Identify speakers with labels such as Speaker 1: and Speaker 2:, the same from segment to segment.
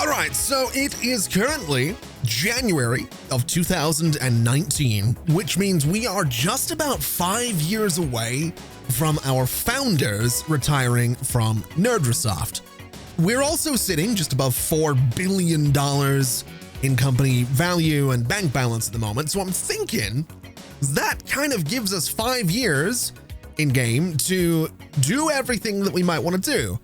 Speaker 1: All right, so it is currently January of 2019, which means we are just about 5 years away from our founders retiring from Nerdrosoft. We're also sitting just above $4 billion in company value and bank balance at the moment, so I'm thinking that kind of gives us 5 years in game to do everything that we might want to do,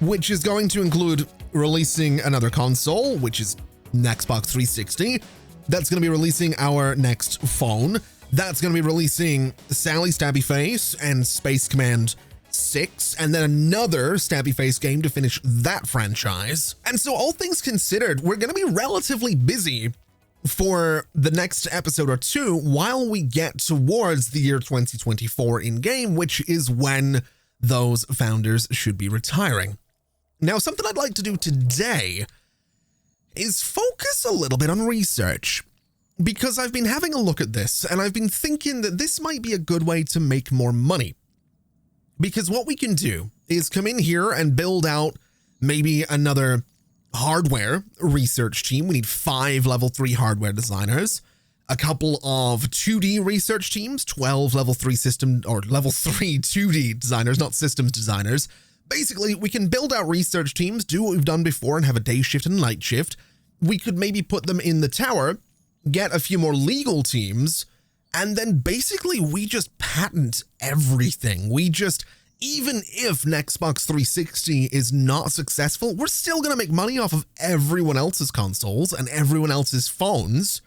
Speaker 1: which is going to include releasing another console, which is an Xbox 360. That's going to be releasing our next phone. That's going to be releasing Sally Stabby Face and Space Command 6, and then another Stabby Face game to finish that franchise. And so all things considered, we're going to be relatively busy for the next episode or two while we get towards the year 2024 in game, which is when those founders should be retiring. Now, something I'd like to do today is focus a little bit on research, because I've been having a look at this and I've been thinking that this might be a good way to make more money. Because what we can do is come in here and build out maybe another hardware research team. We need 5 level 3 hardware designers, a couple of 2D research teams, 12 level 3 system or level 3 2D designers, not systems designers. Basically, we can build out research teams, do what we've done before and have a day shift and a night shift. We could maybe put them in the tower, get a few more legal teams, and then basically we just patent everything. We just, even if an Xbox 360 is not successful, we're still going to make money off of everyone else's consoles and everyone else's phones.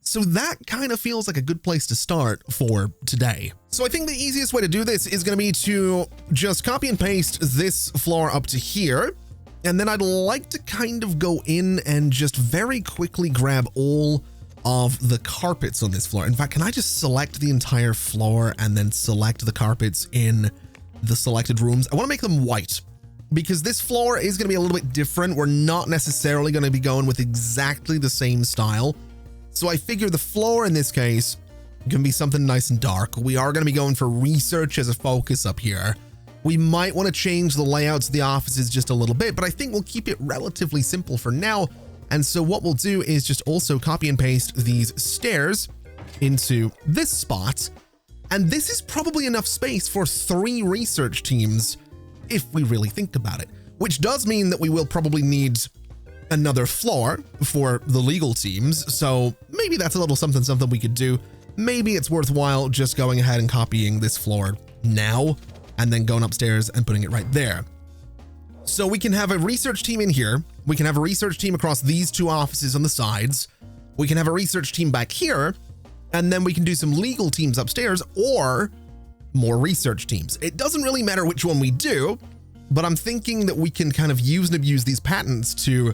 Speaker 1: So that kind of feels like a good place to start for today. So I think the easiest way to do this is going to be to just copy and paste this floor up to here. And then I'd like to kind of go in and just very quickly grab all of the carpets on this floor. In fact, can I just select the entire floor and then select the carpets in the selected rooms? I want to make them white because this floor is going to be a little bit different. We're not necessarily going to be going with exactly the same style. So I figure the floor in this case can be something nice and dark. We are going to be going for research as a focus up here. We might want to change the layouts of the offices just a little bit, but I think we'll keep it relatively simple for now. And so what we'll do is just also copy and paste these stairs into this spot. And this is probably enough space for 3 research teams if we really think about it, which does mean that we will probably need another floor for the legal teams. So maybe that's a little something we could do. Maybe it's worthwhile just going ahead and copying this floor now and then going upstairs and putting it right there. So we can have a research team in here. We can have a research team across these 2 offices on the sides. We can have a research team back here, and then we can do some legal teams upstairs or more research teams. It doesn't really matter which one we do, but I'm thinking that we can kind of use and abuse these patents to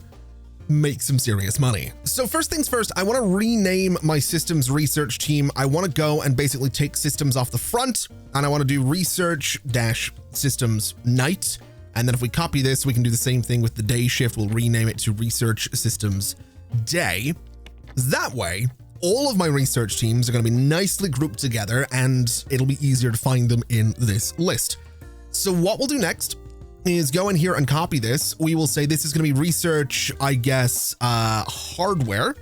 Speaker 1: make some serious money. So first things first, I want to rename my systems research team. I want to go and basically take systems off the front, and I want to do research-systems night. And then if we copy this, we can do the same thing with the day shift. We'll rename it to research systems day. That way, all of my research teams are going to be nicely grouped together and it'll be easier to find them in this list. So what we'll do next is go in here and copy this. We will say this is going to be research, I guess, hardware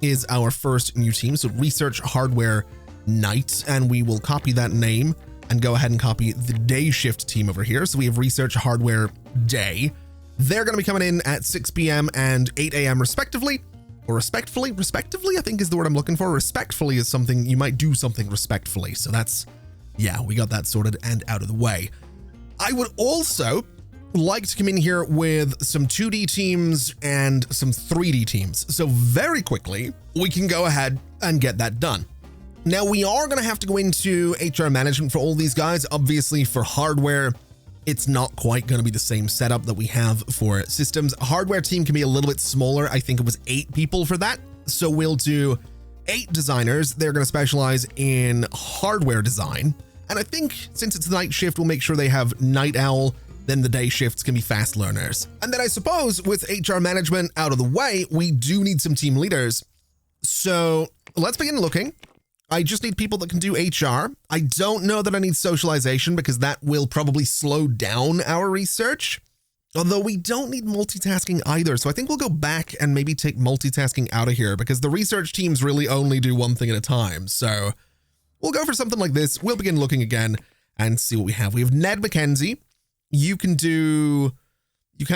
Speaker 1: is our first new team. So research hardware night, and we will copy that name and go ahead and copy the day shift team over here. So we have research hardware day. They're going to be coming in at 6 p.m. and 8 a.m. respectively, or respectively, I think is the word I'm looking for. Respectfully is something, you might do something respectfully. So that's, yeah, we got that sorted and out of the way. I would also like to come in here with some 2D teams and some 3D teams. So very quickly, we can go ahead and get that done. Now, we are going to have to go into HR management for all these guys. Obviously, for hardware, it's not quite going to be the same setup that we have for systems. A hardware team can be a little bit smaller. I think it was 8 people for that. So we'll do 8 designers. They're going to specialize in hardware design. And I think since it's night shift, we'll make sure they have night owl. Then the day shifts can be fast learners. And then I suppose with HR management out of the way, we do need some team leaders. So let's begin looking. I just need people that can do HR. I don't know that I need socialization because that will probably slow down our research. Although we don't need multitasking either. So I think we'll go back and maybe take multitasking out of here because the research teams really only do one thing at a time. So we'll go for something like this. We'll begin looking again and see what we have. We have Ned McKenzie. You can't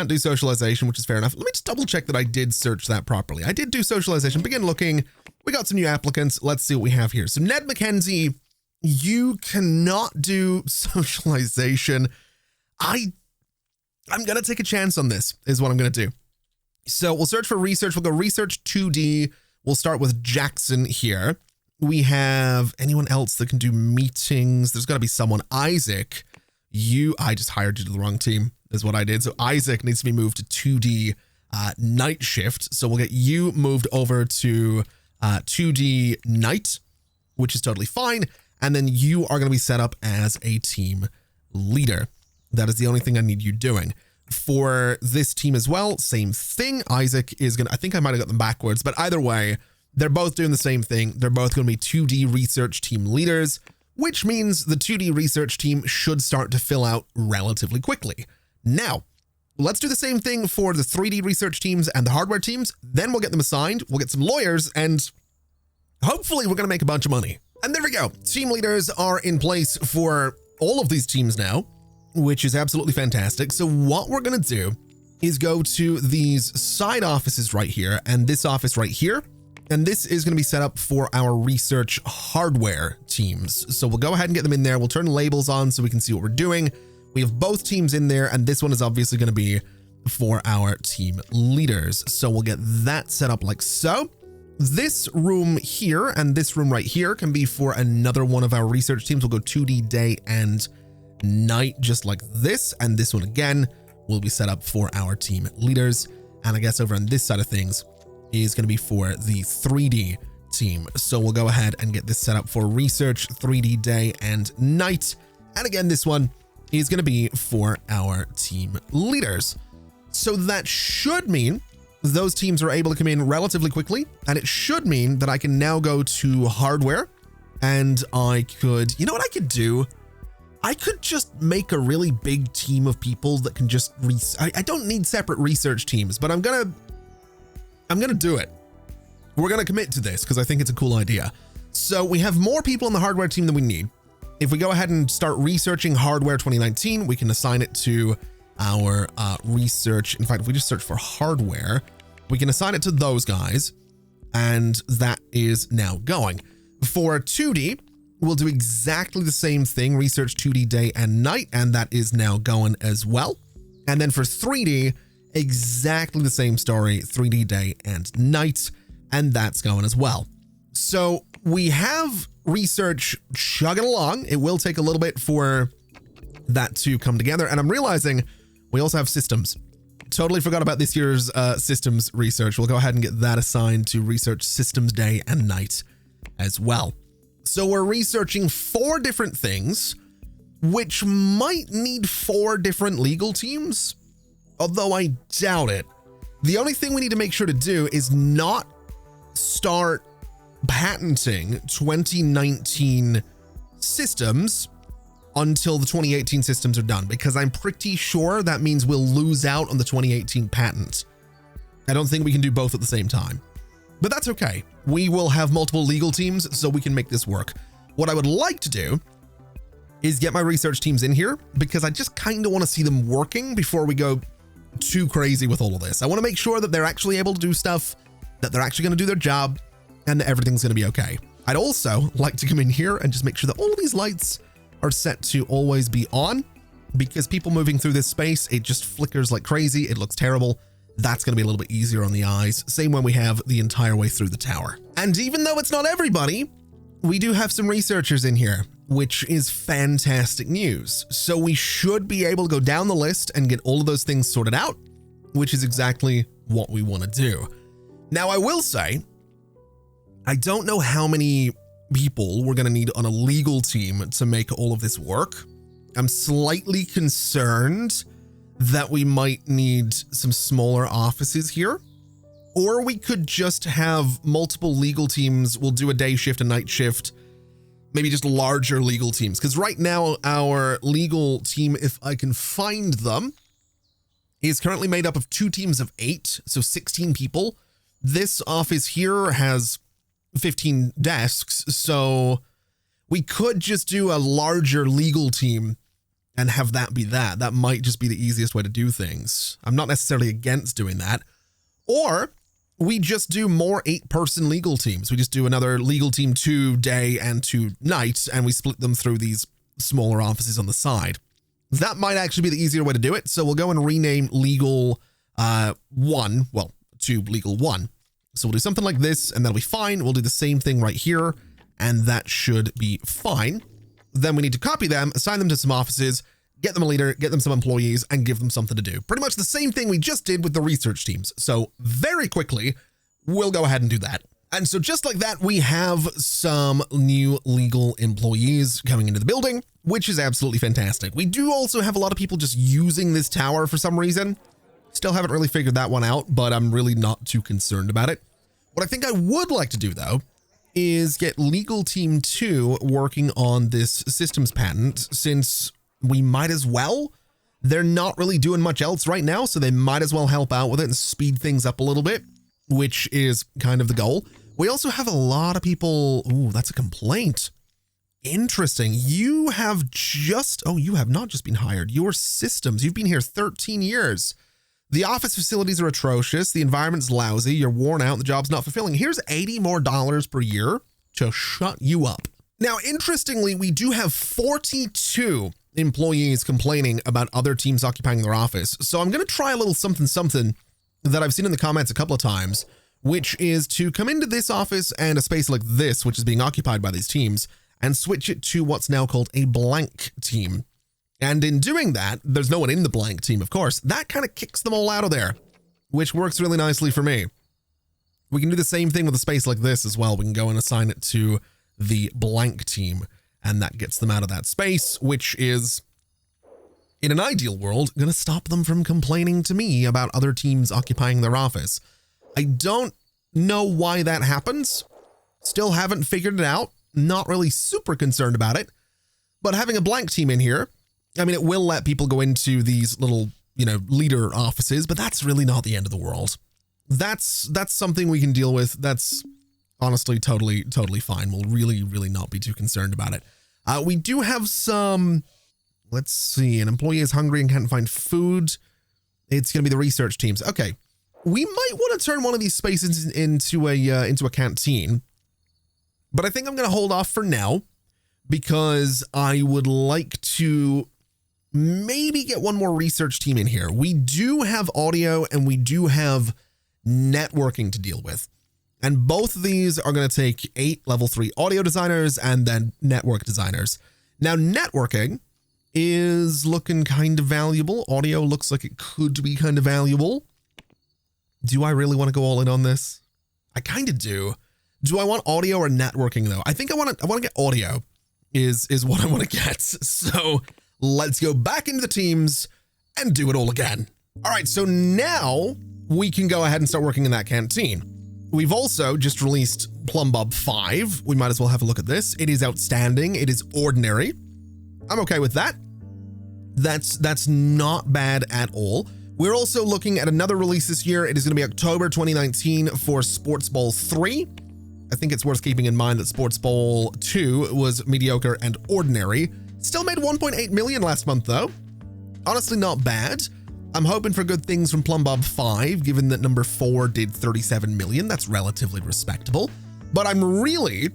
Speaker 1: do socialization, which is fair enough. Let me just double check that I did search that properly. I did do socialization. Begin looking. We got some new applicants. Let's see what we have here. So Ned McKenzie, you cannot do socialization. I'm going to take a chance on this is what I'm going to do. So we'll search for research. We'll go research 2D. We'll start with Jackson here. We have anyone else that can do meetings. There's got to be someone. Isaac, I just hired you to the wrong team is what I did. So Isaac needs to be moved to 2D night shift. So we'll get you moved over to 2D night, which is totally fine. And then you are going to be set up as a team leader. That is the only thing I need you doing. For this team as well, same thing. Isaac is going to, I think I might have got them backwards, but either way, they're both doing the same thing. They're both going to be 2D research team leaders, which means the 2D research team should start to fill out relatively quickly. Now, let's do the same thing for the 3D research teams and the hardware teams. Then we'll get them assigned. We'll get some lawyers and hopefully we're going to make a bunch of money. And there we go. Team leaders are in place for all of these teams now, which is absolutely fantastic. So what we're going to do is go to these side offices right here and this office right here. And this is going to be set up for our research hardware teams. So we'll go ahead and get them in there. We'll turn labels on so we can see what we're doing. We have both teams in there, and this one is obviously going to be for our team leaders. So we'll get that set up like so. This room here and this room right here can be for another one of our research teams. We'll go 2D day and night just like this, and this one again will be set up for our team leaders. And I guess over on this side of things is going to be for the 3D team. So we'll go ahead and get this set up for research 3D day and night. And again, this one is going to be for our team leaders. So that should mean those teams are able to come in relatively quickly, and it should mean that I can now go to hardware and I could, you know what I could do? I could just make a really big team of people that can just I don't need separate research teams, but I'm gonna do it. We're gonna commit to this because I think it's a cool idea. So we have more people on the hardware team than we need. If we go ahead and start researching hardware 2019, we can assign it to our research. In fact, if we just search for hardware, we can assign it to those guys, and that is now going. For 2D, we'll do exactly the same thing, research 2D day and night, and that is now going as well. And then for 3D, exactly the same story, 3D day and night, and that's going as well. So we have research chugging along. It will take a little bit for that to come together, and I'm realizing we also have systems. Totally forgot about this year's systems research. We'll go ahead and get that assigned to research systems day and night as well. So we're researching 4 different things, which might need 4 different legal teams, although I doubt it. The only thing we need to make sure to do is not start patenting 2019 systems until the 2018 systems are done, because I'm pretty sure that means we'll lose out on the 2018 patent. I don't think we can do both at the same time, but that's okay. We will have multiple legal teams so we can make this work. What I would like to do is get my research teams in here, because I just kind of want to see them working before we go too crazy with all of this. I want to make sure that they're actually able to do stuff, that they're actually going to do their job, and that everything's going to be okay. I'd also like to come in here and just make sure that all of these lights are set to always be on, because people moving through this space, it just flickers like crazy. It looks terrible. That's going to be a little bit easier on the eyes. Same when we have the entire way through the tower. And even though it's not everybody, we do have some researchers in here, which is fantastic news. So we should be able to go down the list and get all of those things sorted out, which is exactly what we want to do. Now, I will say, I don't know how many people we're going to need on a legal team to make all of this work. I'm slightly concerned that we might need some smaller offices here, or we could just have multiple legal teams. We'll do a day shift, a night shift, maybe just larger legal teams. Because right now our legal team, if I can find them, is currently made up of 2 teams of 8, so 16 people. This office here has 15 desks, so we could just do a larger legal team and have that be that. That might just be the easiest way to do things. I'm not necessarily against doing that. Or we just do more 8-person legal teams. We just do another legal team 2 day and 2 night, and we split them through these smaller offices on the side. That might actually be the easier way to do it. So we'll go and rename legal 1, well, to legal 1. So we'll do something like this, and that'll be fine. We'll do the same thing right here, and that should be fine. Then we need to copy them, assign them to some offices, get them a leader, get them some employees, and give them something to do. Pretty much the same thing we just did with the research teams. So very quickly, we'll go ahead and do that. And so just like that, we have some new legal employees coming into the building, which is absolutely fantastic. We do also have a lot of people just using this tower for some reason. Still haven't really figured that one out, but I'm really not too concerned about it. What I think I would like to do, though, is get legal team 2 working on this systems patent, since we might as well. They're not really doing much else right now, so they might as well help out with it and speed things up a little bit, which is kind of the goal. We also have a lot of people. Ooh, that's a complaint. Interesting. You have not just been hired. Your systems, you've been here 13 years. The office facilities are atrocious. The environment's lousy. You're worn out. The job's not fulfilling. Here's $80 more per year to shut you up. Now, interestingly, we do have 42 employees complaining about other teams occupying their office. So I'm going to try a little something that I've seen in the comments a couple of times, which is to come into this office and a space like this, which is being occupied by these teams, and switch it to what's now called a blank team. And in doing that, there's no one in the blank team, of course. That kind of kicks them all out of there, which works really nicely for me. We can do the same thing with a space like this as well. We can go and assign it to the blank team, and that gets them out of that space, which is, in an ideal world, going to stop them from complaining to me about other teams occupying their office. I don't know why that happens. Still haven't figured it out. Not really super concerned about it. But having a blank team in here, I mean, it will let people go into these little, leader offices, but that's really not the end of the world. That's something we can deal with. That's honestly totally fine. We'll really not be too concerned about it. We do have some, let's see, an employee is hungry and can't find food. It's going to be the research teams. Okay. We might want to turn one of these spaces into a canteen, but I think I'm going to hold off for now because I would like to maybe get one more research team in here. We do have audio and we do have networking to deal with. And both of these are going to take 8 level 3 audio designers and then network designers. Now, networking is looking kind of valuable. Audio looks like it could be kind of valuable. Do I really want to go all in on this? I kind of do. Do I want audio or networking though? I think I want to get audio is what I want to get. So let's go back into the teams and do it all again. All right. So now we can go ahead and start working in that canteen. We've also just released Plumbob 5. We might as well have a look at this. It is outstanding. It is ordinary. I'm okay with that. That's not bad at all. We're also looking at another release this year. It is going to be October 2019 for Sports Ball 3. I think it's worth keeping in mind that Sports Ball 2 was mediocre and ordinary. Still made 1.8 million last month though. Honestly, not bad. I'm hoping for good things from Plumbob 5, given that number 4 did 37 million. That's relatively respectable. But I'm really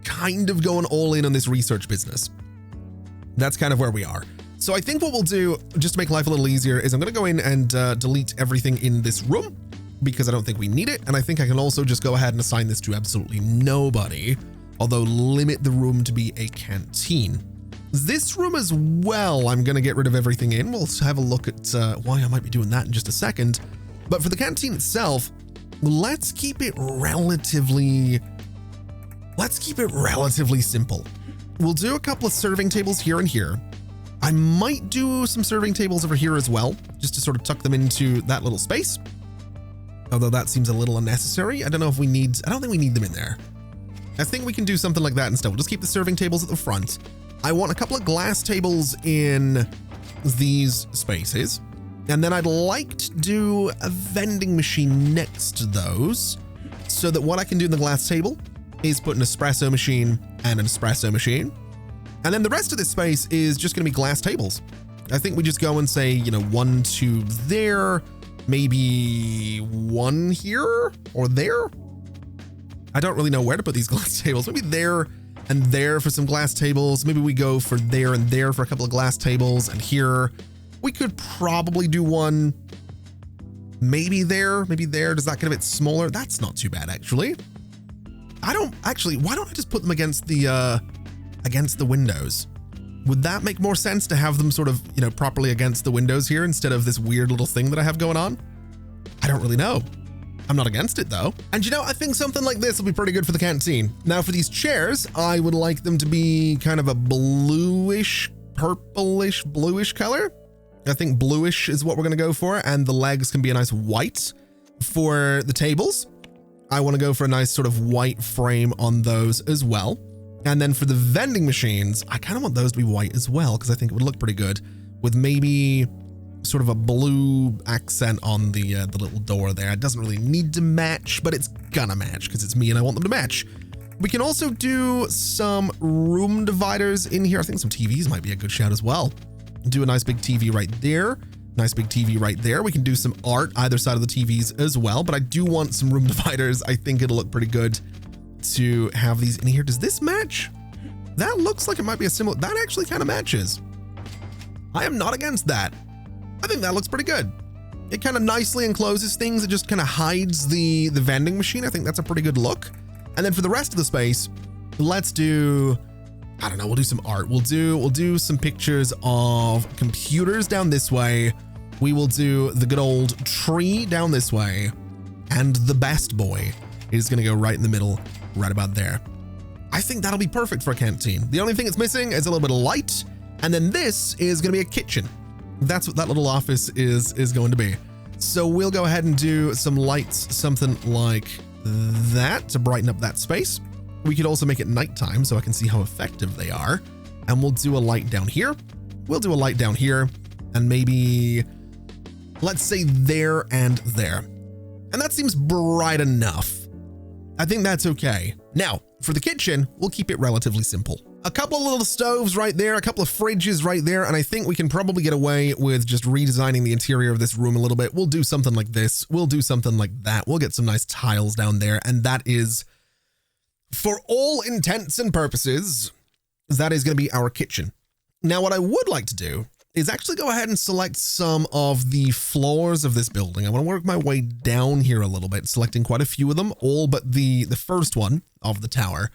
Speaker 1: kind of going all in on this research business. That's kind of where we are. So I think what we'll do, just to make life a little easier, is I'm going to go in and delete everything in this room because I don't think we need it. And I think I can also just go ahead and assign this to absolutely nobody, although limit the room to be a canteen. This room as well, I'm going to get rid of everything in. We'll have a look at why I might be doing that in just a second. But for the canteen itself, let's keep it relatively simple. We'll do a couple of serving tables here and here. I might do some serving tables over here as well, just to sort of tuck them into that little space. Although that seems a little unnecessary. I don't think we need them in there. I think we can do something like that instead. We'll just keep the serving tables at the front. I want a couple of glass tables in these spaces. And then I'd like to do a vending machine next to those so that what I can do in the glass table is put an espresso machine and an espresso machine. And then the rest of this space is just going to be glass tables. I think we just go and say, 1, 2 there, maybe 1 here or there. I don't really know where to put these glass tables. Maybe there and there for some glass tables. Maybe we go for there and there for a couple of glass tables, and here. We could probably do one maybe there, maybe there. Does that get a bit smaller? That's not too bad, actually. Why don't I just put them against the windows? Would that make more sense to have them sort of, properly against the windows here instead of this weird little thing that I have going on? I don't really know. I'm not against it though. And I think something like this will be pretty good for the canteen. Now for these chairs, I would like them to be kind of a bluish, purplish, bluish color. I think bluish is what we're going to go for, and the legs can be a nice white. For the tables, I want to go for a nice sort of white frame on those as well. And then for the vending machines, I kind of want those to be white as well, because I think it would look pretty good with maybe sort of a blue accent on the little door there. It doesn't really need to match, but it's gonna match because it's me and I want them to match. We can also do some room dividers in here. I think some TVs might be a good shout as well. Do a nice big TV right there. Nice big TV right there. We can do some art either side of the TVs as well, but I do want some room dividers. I think it'll look pretty good to have these in here. Does this match? That looks like it might be a similar, that actually kind of matches. I am not against that. I think that looks pretty good. It kind of nicely encloses things. It just kind of hides the vending machine. I think that's a pretty good look. And then for the rest of the space, let's do, I don't know, we'll do some art. We'll do some pictures of computers down this way. We will do the good old tree down this way. And the best boy is going to go right in the middle, right about there. I think that'll be perfect for a canteen. The only thing it's missing is a little bit of light. And then this is going to be a kitchen. That's what that little office is going to be. So we'll go ahead and do some lights, something like that to brighten up that space. We could also make it nighttime so I can see how effective they are. And we'll do a light down here. We'll do a light down here and maybe, let's say there and there. And that seems bright enough. I think that's okay. Now, for the kitchen, we'll keep it relatively simple. A couple of little stoves right there, a couple of fridges right there, and I think we can probably get away with just redesigning the interior of this room a little bit. We'll do something like this. We'll do something like that. We'll get some nice tiles down there, and that is, for all intents and purposes, that is going to be our kitchen. Now, what I would like to do is actually go ahead and select some of the floors of this building. I want to work my way down here a little bit, selecting quite a few of them, all but the first one of the tower.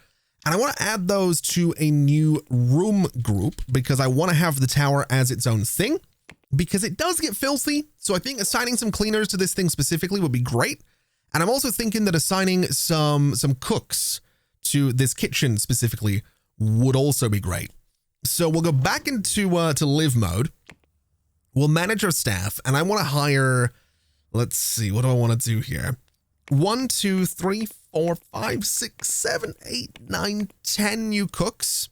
Speaker 1: And I want to add those to a new room group because I want to have the tower as its own thing because it does get filthy. So I think assigning some cleaners to this thing specifically would be great. And I'm also thinking that assigning some cooks to this kitchen specifically would also be great. So we'll go back into to live mode. We'll manage our staff, and I want to hire, let's see, what do I want to do here? 1, 2, 3, 4, 5, 6, 7, 8, 9, 10 new cooks,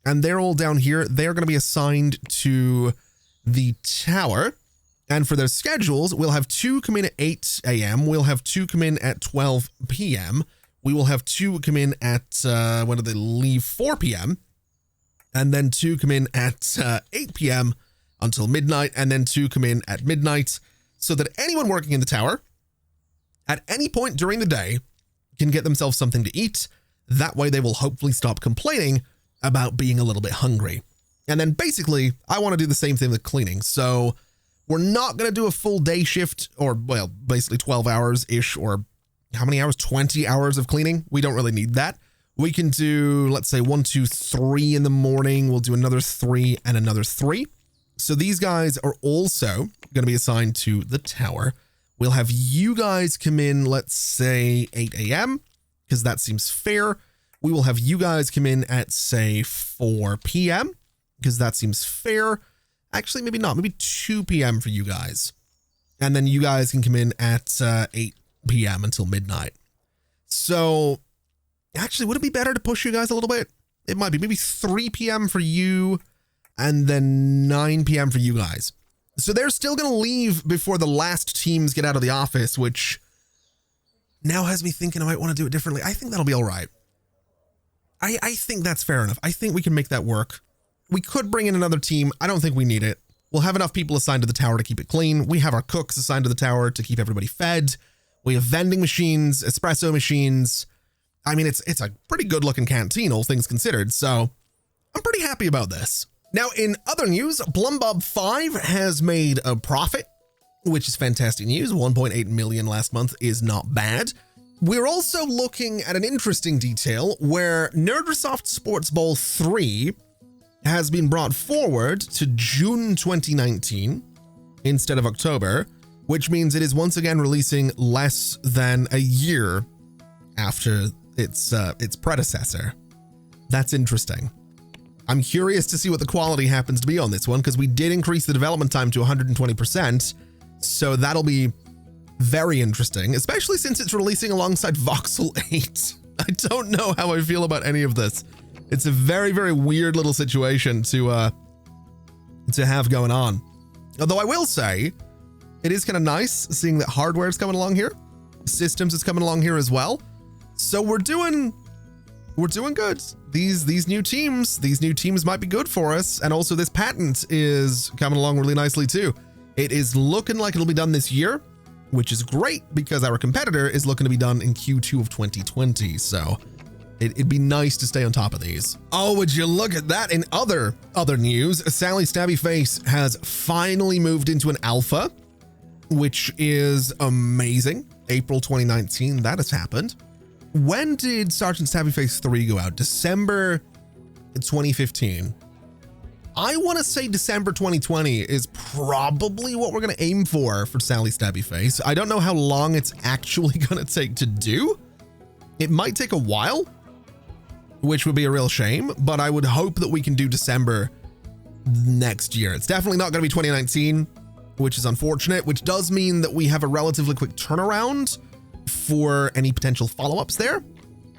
Speaker 1: and they're all down here. They're going to be assigned to the tower, and for their schedules, we'll have 2 come in at 8 a.m. We'll have 2 come in at 12 p.m. We will have 2 come in at, when do they leave? 4 p.m. And then 2 come in at 8 p.m. until midnight, and then 2 come in at midnight, so that anyone working in the tower at any point during the day can get themselves something to eat. That way they will hopefully stop complaining about being a little bit hungry. And then basically, I want to do the same thing with cleaning. So we're not going to do a full day shift, or well, basically 12 hours-ish, or how many hours? 20 hours of cleaning. We don't really need that. We can do, let's say 1, 2, 3 in the morning. We'll do another 3 and another 3. So these guys are also going to be assigned to the tower. We'll have you guys come in, let's say 8 a.m. because that seems fair. We will have you guys come in at, say, 4 p.m. because that seems fair. Actually, maybe not. Maybe 2 p.m. for you guys. And then you guys can come in at 8 p.m. until midnight. So actually, would it be better to push you guys a little bit? It might be maybe 3 p.m. for you and then 9 p.m. for you guys. So they're still going to leave before the last teams get out of the office, which now has me thinking I might want to do it differently. I think that'll be all right. I think that's fair enough. I think we can make that work. We could bring in another team. I don't think we need it. We'll have enough people assigned to the tower to keep it clean. We have our cooks assigned to the tower to keep everybody fed. We have vending machines, espresso machines. I mean, it's a pretty good looking canteen, all things considered. So I'm pretty happy about this. Now, in other news, Blumbob 5 has made a profit, which is fantastic news. 1.8 million last month is not bad. We're also looking at an interesting detail where Nerdsoft Sports Bowl 3 has been brought forward to June 2019 instead of October, which means it is once again releasing less than a year after its predecessor. That's interesting. I'm curious to see what the quality happens to be on this one, because we did increase the development time to 120%, so that'll be very interesting, especially since it's releasing alongside Voxel 8. I don't know how I feel about any of this. It's a very, very weird little situation to have going on. Although I will say, it is kind of nice seeing that hardware is coming along here. Systems is coming along here as well. So we're doing good. These new teams might be good for us. And also this patent is coming along really nicely too. It is looking like it'll be done this year, which is great because our competitor is looking to be done in Q2 of 2020. So it'd be nice to stay on top of these. Oh, would you look at that? In other news, Sally Stabby Face has finally moved into an alpha, which is amazing. April 2019, that has happened. When did Sergeant Stabby Face 3 go out? December 2015. I want to say December 2020 is probably what we're going to aim for Sally Stabby Face. I don't know how long it's actually going to take to do. It might take a while, which would be a real shame, but I would hope that we can do December next year. It's definitely not going to be 2019, which is unfortunate, which does mean that we have a relatively quick turnaround for any potential follow-ups there,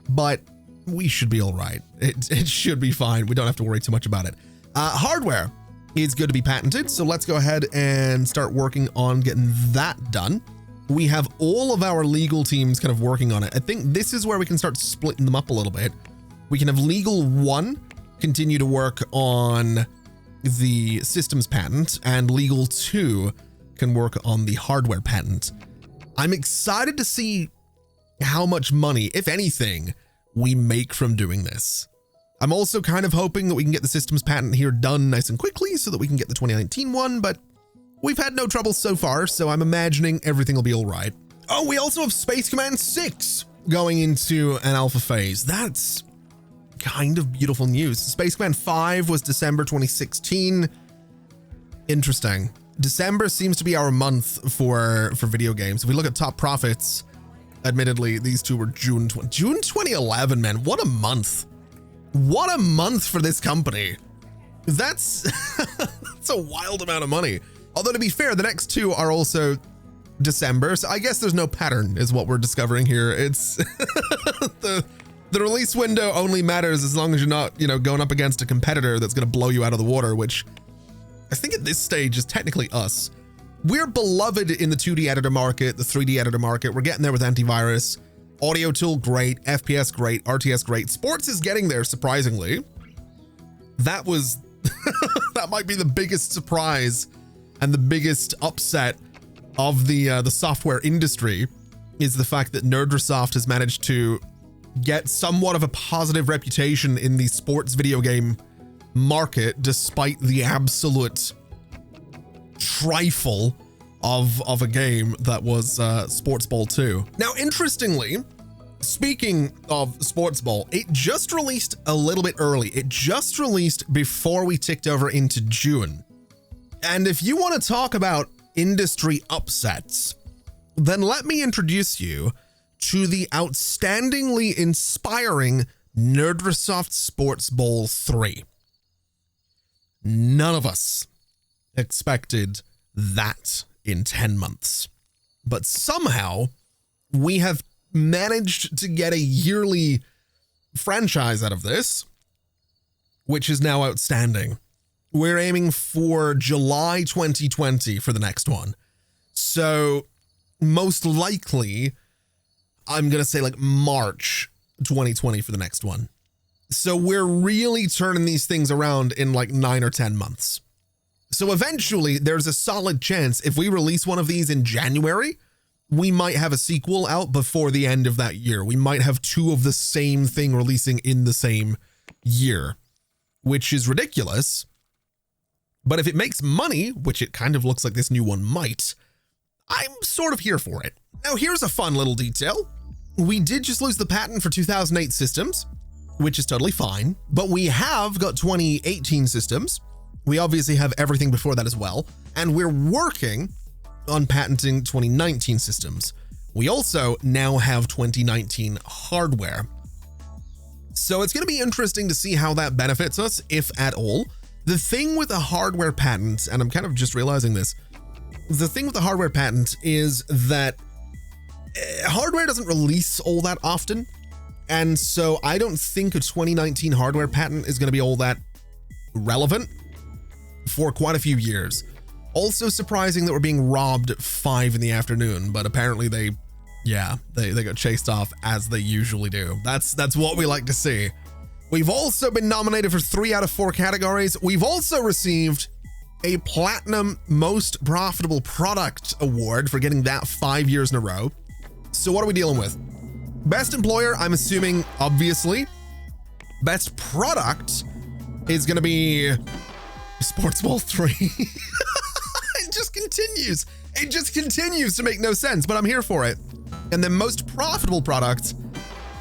Speaker 1: but we should be all right. It should be fine. We don't have to worry too much about it. Hardware is good to be patented, so let's go ahead and start working on getting that done. We have all of our legal teams kind of working on it. I think this is where we can start splitting them up a little bit. We can have legal 1 continue to work on the systems patent, and legal 2 can work on the hardware patent. I'm excited to see how much money, if anything, we make from doing this. I'm also kind of hoping that we can get the systems patent here done nice and quickly so that we can get the 2019 one, but we've had no trouble so far, so I'm imagining everything will be all right. Oh, we also have Space Command 6 going into an alpha phase. That's kind of beautiful news. Space Command 5 was December 2016. Interesting. December seems to be our month for video games. If we look at top profits, admittedly, these two were June 2011, man. What a month. What a month for this company. That's, that's a wild amount of money. Although to be fair, the next two are also December. So I guess there's no pattern is what we're discovering here. It's the release window only matters as long as you're not, going up against a competitor that's going to blow you out of the water, which I think at this stage is technically us. We're beloved in the 2D editor market, the 3D editor market. We're getting there with antivirus. Audio tool, great. FPS, great. RTS, great. Sports is getting there, surprisingly. That was, that might be the biggest surprise and the biggest upset of the software industry, is the fact that Nerdsoft has managed to get somewhat of a positive reputation in the sports video game market, despite the absolute trifle of a game that was Sports Bowl 2. Now, interestingly, speaking of Sports Bowl, it just released a little bit early. It just released before we ticked over into June. And if you want to talk about industry upsets, then let me introduce you to the outstandingly inspiring Nerdsoft Sports Bowl 3. None of us expected that in 10 months. But somehow we have managed to get a yearly franchise out of this, which is now outstanding. We're aiming for July 2020 for the next one. So most likely, I'm going to say like March 2020 for the next one. So we're really turning these things around in like 9 or 10 months. So eventually there's a solid chance if we release one of these in January, we might have a sequel out before the end of that year. We might have 2 of the same thing releasing in the same year, which is ridiculous. But if it makes money, which it kind of looks like this new one might, I'm sort of here for it. Now here's a fun little detail. We did just lose the patent for 2008 systems, which is totally fine, but we have got 2018 systems. We obviously have everything before that as well, and we're working on patenting 2019 systems. We also now have 2019 hardware. So it's going to be interesting to see how that benefits us, if at all. The thing with a hardware patent, and I'm kind of just realizing this, the thing with the hardware patent is that hardware doesn't release all that often. And so I don't think a 2019 hardware patent is going to be all that relevant for quite a few years. Also surprising that we're being robbed at 5 in the afternoon, but apparently they got chased off as they usually do. That's what we like to see. We've also been nominated for 3 out of 4 categories. We've also received a Platinum Most Profitable Product Award for getting that 5 years in a row. So what are we dealing with? Best employer, I'm assuming, obviously. Best product is going to be Sports Ball 3. It just continues. It just continues to make no sense, but I'm here for it. And the most profitable product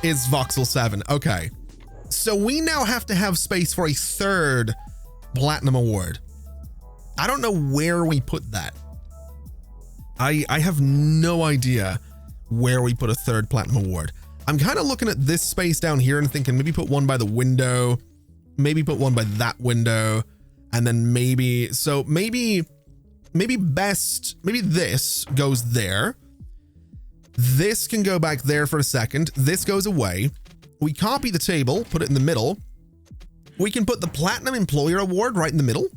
Speaker 1: is Voxel 7. Okay. So we now have to have space for a 3rd Platinum Award. I don't know where we put that. I have no idea where we put a 3rd Platinum Award. I'm kind of looking at this space down here and thinking maybe put one by the window, maybe put one by that window, and then maybe this goes there. This can go back there for a second. This goes away. We copy the table, put it in the middle. We can put the Platinum Employer Award right in the middle.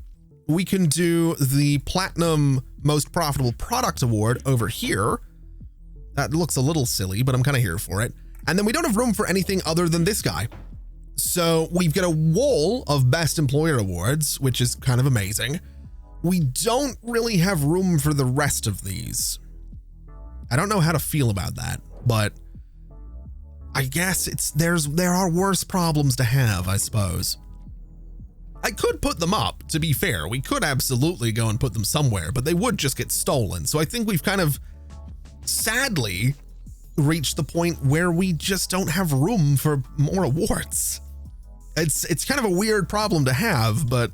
Speaker 1: We can do the Platinum Most Profitable Product Award over here. That looks a little silly, but I'm kind of here for it. And then we don't have room for anything other than this guy. So we've got a wall of Best Employer Awards, which is kind of amazing. We don't really have room for the rest of these. I don't know how to feel about that, but I guess there are worse problems to have, I suppose. I could put them up, to be fair. We could absolutely go and put them somewhere, but they would just get stolen. So I think we've kind of sadly reached the point where we just don't have room for more awards. It's kind of a weird problem to have, but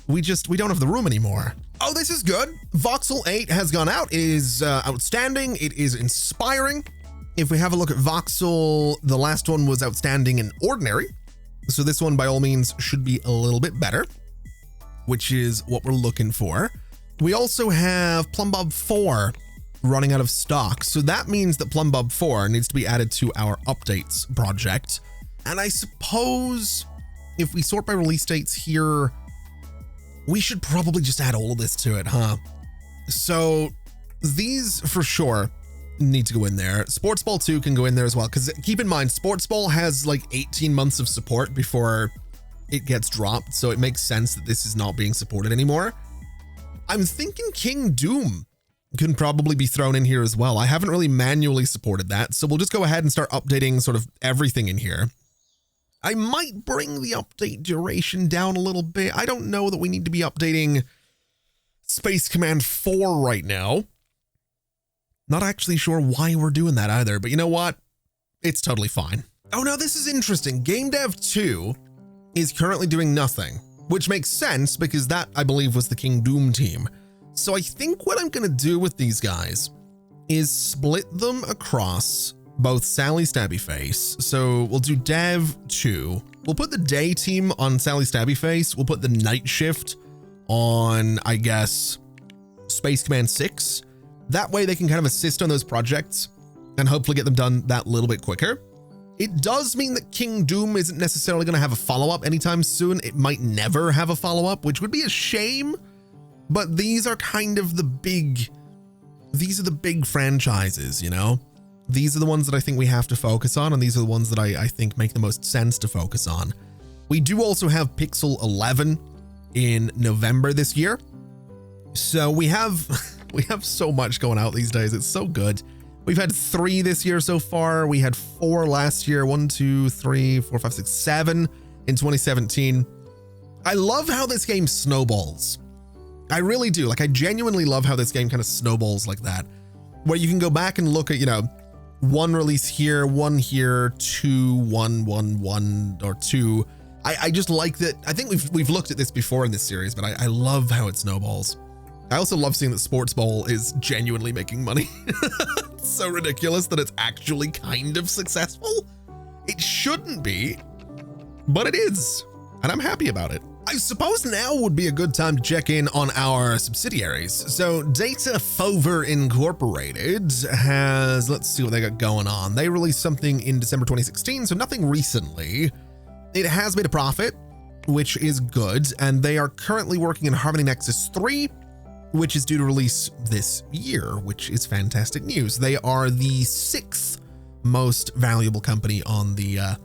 Speaker 1: we don't have the room anymore. Oh, this is good. Voxel 8 has gone out. It is outstanding. It is inspiring. If we have a look at Voxel, the last one was outstanding and ordinary. So this one by all means should be a little bit better, which is what we're looking for. We also have Plumbob 4 running out of stock. So that means that Plumbob 4 needs to be added to our updates project. And I suppose if we sort by release dates here, we should probably just add all of this to it, huh? So these for sure need to go in there. Sports Ball 2 can go in there as well, because keep in mind, Sports Ball has like 18 months of support before it gets dropped, so it makes sense that this is not being supported anymore. I'm thinking King Doom can probably be thrown in here as well. I haven't really manually supported that, so we'll just go ahead and start updating sort of everything in here. I might bring the update duration down a little bit. I don't know that we need to be updating Space Command 4 right now. Not actually sure why we're doing that either, but you know what? It's totally fine. Oh no, this is interesting. Game Dev 2 is currently doing nothing, which makes sense because that, I believe, was the King Doom team. So I think what I'm going to do with these guys is split them across both Sally Stabby Face. So we'll do Dev 2. We'll put the day team on Sally Stabby Face. We'll put the night shift on, I guess, Space Command 6. That way they can kind of assist on those projects and hopefully get them done that little bit quicker. It does mean that King Doom isn't necessarily going to have a follow-up anytime soon. It might never have a follow-up, which would be a shame, but these are kind of the big franchises, you know? These are the ones that I think we have to focus on, and these are the ones that I think make the most sense to focus on. We do also have Pixel 11 in November this year. So we have so much going out these days. It's so good. We've had 3 this year so far. We had 4 last year. 1, 2, 3, 4, 5, 6, 7 in 2017. I love how this game snowballs. I really do. Like, I genuinely love how this game kind of snowballs like that, where you can go back and look at, you know, 1 release here, 1 here, 2, 1, 1, 1, or 2. I just like that. I think we've looked at this before in this series, but I love how it snowballs. I also love seeing that Sports Bowl is genuinely making money. It's so ridiculous that it's actually kind of successful. It shouldn't be, but it is, and I'm happy about it. I suppose now would be a good time to check in on our subsidiaries. So Data Fover Incorporated has, let's see what they got going on. They released something in December 2016, so nothing recently. It has made a profit, which is good, and they are currently working in Harmony Nexus 3, which is due to release this year, which is fantastic news. They are the 6th most valuable company on the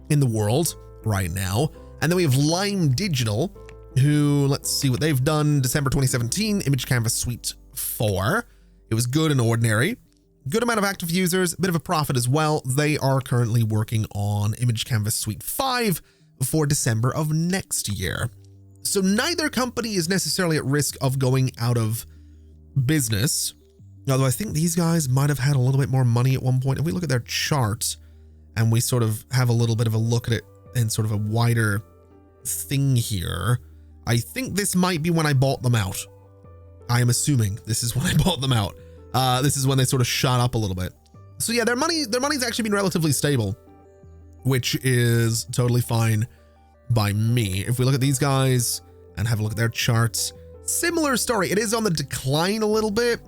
Speaker 1: in the world right now. And then we have Lime Digital, who, let's see what they've done. December 2017, Image Canvas Suite 4. It was good and ordinary. Good amount of active users, a bit of a profit as well. They are currently working on Image Canvas Suite 5 for December of next year. So neither company is necessarily at risk of going out of business. Although I think these guys might have had a little bit more money at one point. If we look at their chart and we sort of have a little bit of a look at it in sort of a wider thing here, I think this might be when I bought them out. I am assuming this is when I bought them out. This is when they sort of shot up a little bit. So yeah, their money's actually been relatively stable, which is totally fine by me. If we look at these guys and have a look at their charts, similar story. It is on the decline a little bit,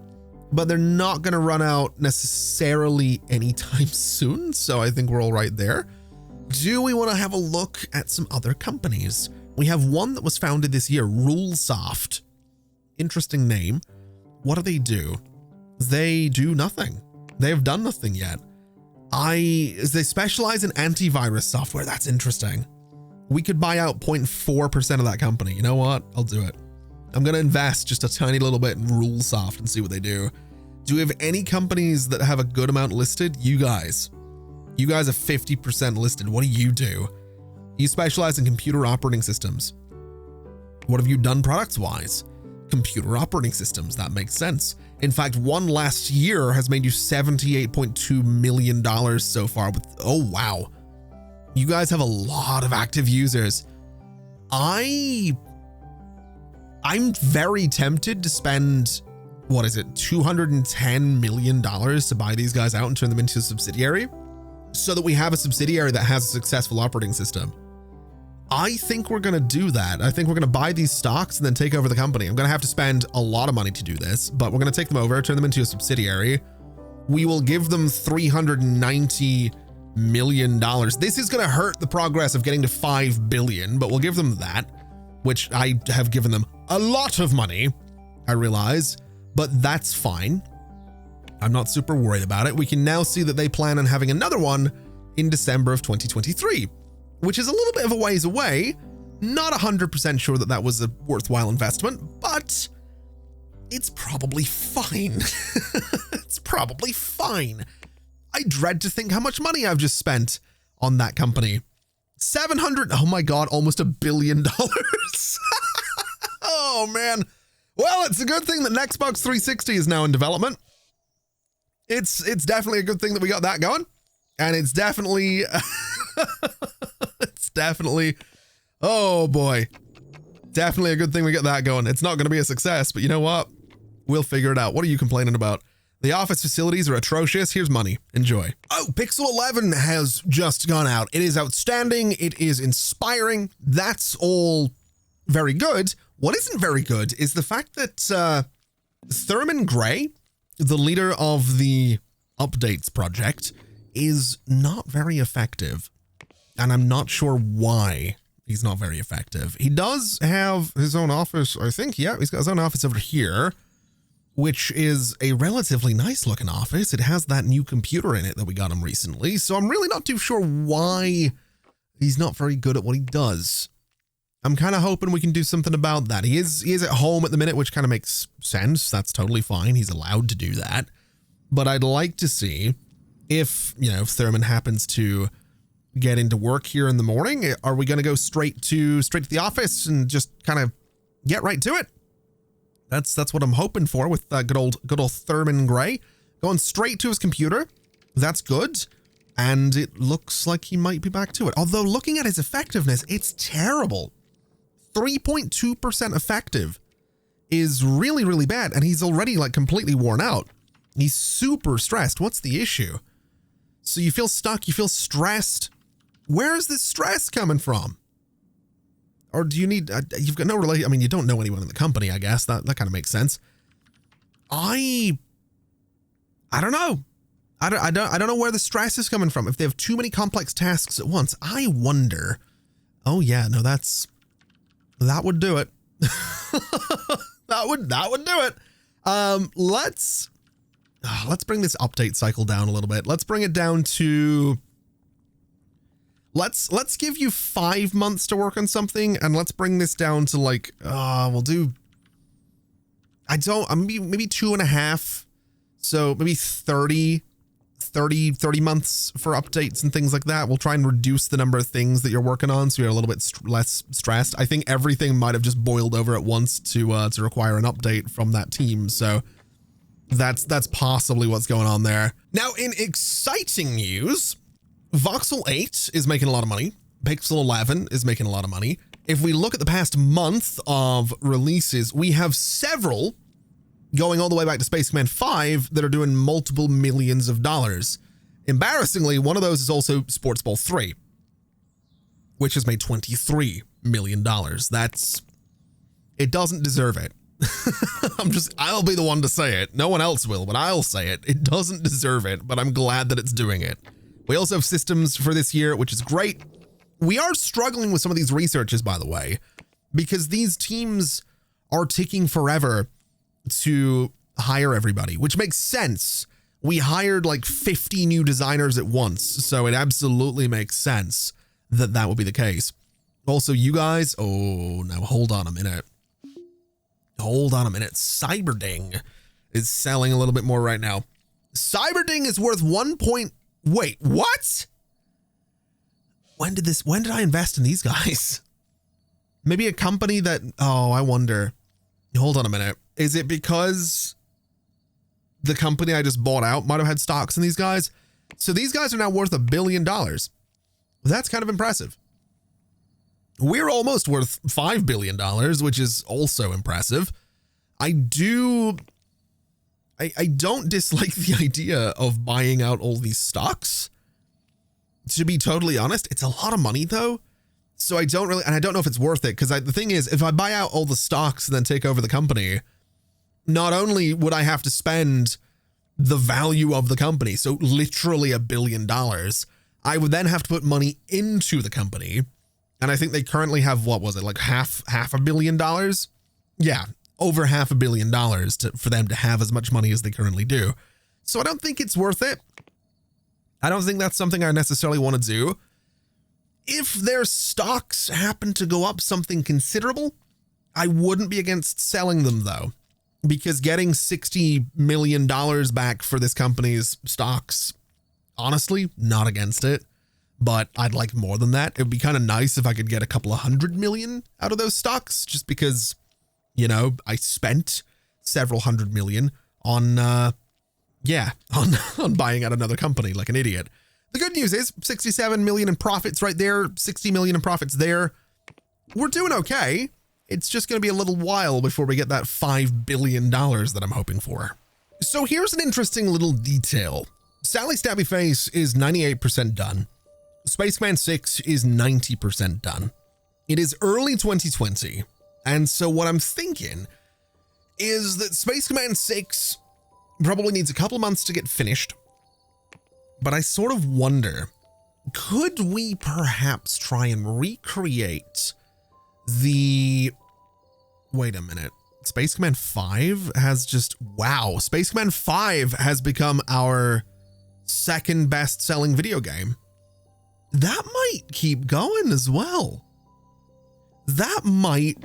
Speaker 1: but they're not going to run out necessarily anytime soon. So I think we're all right there. Do we want to have a look at some other companies? We have one that was founded this year, RuleSoft. Interesting name. What do? They do nothing. They have done nothing yet. They specialize in antivirus software. That's interesting. We could buy out 0.4% of that company. You know what? I'll do it. I'm going to invest just a tiny little bit in RuleSoft and see what they do. Do we have any companies that have a good amount listed? You guys are 50% listed. What do? You specialize in computer operating systems. What have you done products wise? Computer operating systems. That makes sense. In fact, one last year has made you $78.2 million so far with, oh wow. You guys have a lot of active users. I'm very tempted to spend, what is it, $210 million to buy these guys out and turn them into a subsidiary so that we have a subsidiary that has a successful operating system. I think we're going to do that. I think we're going to buy these stocks and then take over the company. I'm going to have to spend a lot of money to do this, but we're going to take them over, turn them into a subsidiary. We will give them $390 million. This is going to hurt the progress of getting to 5 billion, but we'll give them that, which I have given them a lot of money, I realize, but that's fine. I'm not super worried about it. We can now see that they plan on having another one in December of 2023, which is a little bit of a ways away. Not 100% sure that that was a worthwhile investment, but it's probably fine. It's probably fine. I dread to think how much money I've just spent on that company. 700, oh my God, almost $1 billion. Oh man. Well, it's a good thing that an Xbox 360 is now in development. It's definitely a good thing that we got that going. And it's definitely, oh boy, definitely a good thing we get that going. It's not going to be a success, but you know what? We'll figure it out. What are you complaining about? The office facilities are atrocious. Here's money. Enjoy. Oh, Pixel 11 has just gone out. It is outstanding. It is inspiring. That's all very good. What isn't very good is the fact that Thurman Gray, the leader of the updates project, is not very effective. And I'm not sure why he's not very effective. He does have his own office, I think. Yeah, he's got his own office over here, which is a relatively nice looking office. It has that new computer in it that we got him recently. So I'm really not too sure why he's not very good at what he does. I'm kind of hoping we can do something about that. He is at home at the minute, which kind of makes sense. That's totally fine. He's allowed to do that. But I'd like to see if, if Thurman happens to get into work here in the morning, are we going to go straight to the office and just kind of get right to it? That's what I'm hoping for with good old Thurman Gray going straight to his computer. That's good. And it looks like he might be back to it. Although looking at his effectiveness, it's terrible. 3.2% effective is really, really bad. And he's already like completely worn out. He's super stressed. What's the issue? So you feel stuck, you feel stressed. Where is this stress coming from? Or do you need, you've got no relation. I mean, you don't know anyone in the company, I guess. That kind of makes sense. I don't know. I don't know where the stress is coming from. If they have too many complex tasks at once, I wonder. Oh yeah, no, that would do it. that would do it. Let's bring this update cycle down a little bit. Let's bring it down to, let's give you 5 months to work on something, and let's bring this down to like, we'll do, maybe 2.5. So maybe 30 months for updates and things like that. We'll try and reduce the number of things that you're working on, so you're a little bit less stressed. I think everything might have just boiled over at once to require an update from that team. So that's possibly what's going on there. Now, in exciting news, Voxel 8 is making a lot of money. Pixel 11 is making a lot of money. If we look at the past month of releases, we have several going all the way back to Space Command 5 that are doing multiple millions of dollars. Embarrassingly, one of those is also Sports Ball 3, which has made $23 million. It doesn't deserve it. I'll be the one to say it. No one else will, but I'll say it. It doesn't deserve it, but I'm glad that it's doing it. We also have systems for this year, which is great. We are struggling with some of these researches, by the way, because these teams are taking forever to hire everybody, which makes sense. We hired like 50 new designers at once, so it absolutely makes sense that that would be the case. Also, you guys, now hold on a minute. Cyberding is selling a little bit more right now. Cyberding is worth wait, what? When did I invest in these guys? Maybe a company that, I wonder. Hold on a minute. Is it because the company I just bought out might have had stocks in these guys? So these guys are now worth $1 billion. That's kind of impressive. We're almost worth $5 billion, which is also impressive. I don't dislike the idea of buying out all these stocks. To be totally honest, it's a lot of money though. So I don't know if it's worth it, because the thing is, if I buy out all the stocks and then take over the company, not only would I have to spend the value of the company, so literally $1 billion, I would then have to put money into the company. And I think they currently have, what was it, like half $1 billion? Yeah, over $500 million for them to have as much money as they currently do. So I don't think it's worth it. I don't think that's something I necessarily want to do. If their stocks happen to go up something considerable, I wouldn't be against selling them though, because getting $60 million back for this company's stocks, honestly, not against it. But I'd like more than that. It would be kind of nice if I could get a couple of $100 million out of those stocks, just because, I spent several $100 million on buying out another company like an idiot. The good news is 67 million in profits right there, 60 million in profits there. We're doing okay. It's just going to be a little while before we get that $5 billion that I'm hoping for. So here's an interesting little detail. Sally Stabby Face is 98% done. Space Command 6 is 90% done. It is early 2020. And so what I'm thinking is that Space Command 6 probably needs a couple months to get finished. But I sort of wonder, could we perhaps try and recreate the... Wait a minute. Space Command 5 has just... Wow. Space Command 5 has become our second best-selling video game. That might keep going as well. That might...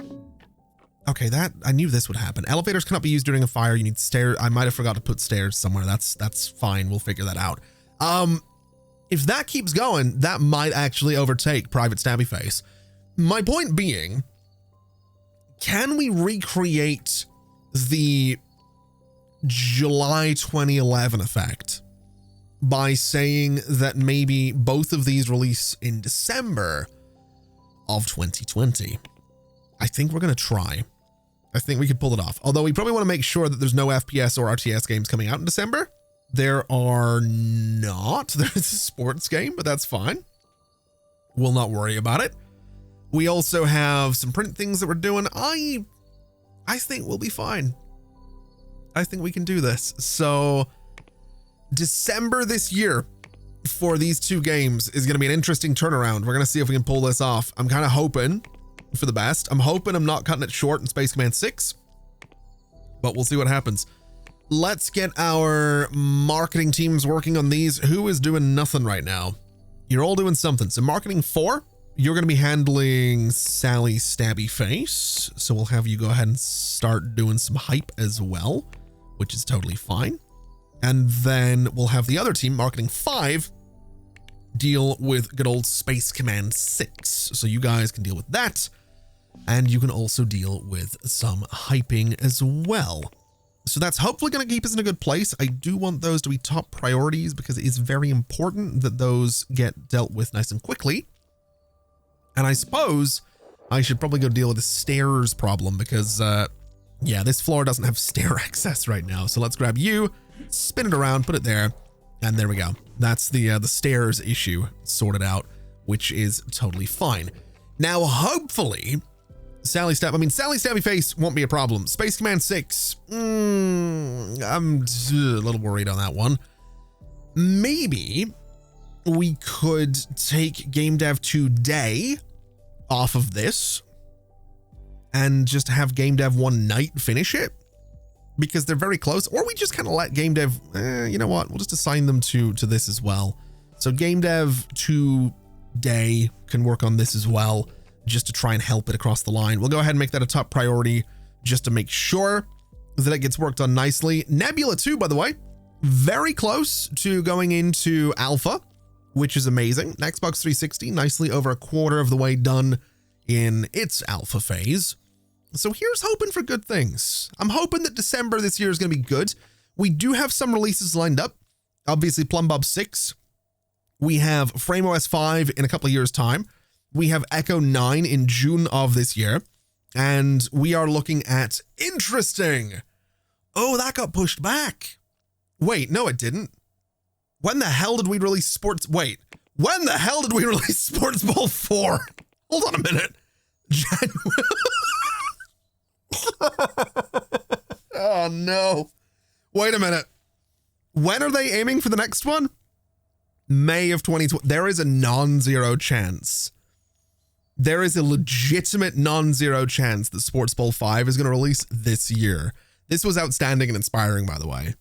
Speaker 1: Okay, I knew this would happen. Elevators cannot be used during a fire. You need stairs. I might have forgot to put stairs somewhere. That's fine. We'll figure that out. If that keeps going, that might actually overtake Private Stabby Face. My point being, can we recreate the July 2011 effect by saying that maybe both of these release in December of 2020? I think we're going to try. I think we could pull it off. Although we probably want to make sure that there's no FPS or RTS games coming out in December. There are not. There's a sports game, but that's fine. We'll not worry about it. We also have some print things that we're doing. I think we'll be fine. I think we can do this. So December this year for these two games is going to be an interesting turnaround. We're going to see if we can pull this off. I'm kind of hoping for the best. I'm hoping I'm not cutting it short in Space Command 6, but we'll see what happens. Let's get our marketing teams working on these. Who is doing nothing right now? You're all doing something. So marketing 4, you're going to be handling Sally Stabby Face. So we'll have you go ahead and start doing some hype as well, which is totally fine. And then we'll have the other team, marketing 5, deal with good old Space Command 6. So you guys can deal with that. And you can also deal with some hyping as well. So that's hopefully going to keep us in a good place. I do want those to be top priorities because it is very important that those get dealt with nice and quickly. And I suppose I should probably go deal with the stairs problem because, yeah, this floor doesn't have stair access right now. So let's grab you, spin it around, put it there, and there we go. That's the stairs issue sorted out, which is totally fine. Now, hopefully... Sally Stabby Face won't be a problem. Space Command 6, I'm a little worried on that one. Maybe we could take Game Dev today off of this and just have Game Dev one night finish it because they're very close, or we just kind of let Game Dev, you know what, we'll just assign them to this as well. So Game Dev today can work on this as well, just to try and help it across the line. We'll go ahead and make that a top priority just to make sure that it gets worked on nicely. Nebula 2, by the way, very close to going into alpha, which is amazing. Xbox 360, nicely over a quarter of the way done in its alpha phase. So here's hoping for good things. I'm hoping that December this year is going to be good. We do have some releases lined up. Obviously, Plumbob 6. We have FrameOS 5 in a couple of years' time. We have Echo 9 in June of this year, and we are looking at interesting. Oh, that got pushed back. Wait, no, it didn't. When the hell did we release Sports? Wait, when the hell did we release Sports Ball 4? Hold on a minute. Oh, no. Wait a minute. When are they aiming for the next one? May of 2020. There is a non-zero chance. There is a legitimate non-zero chance that Sports Ball 5 is going to release this year. This was outstanding and inspiring, by the way.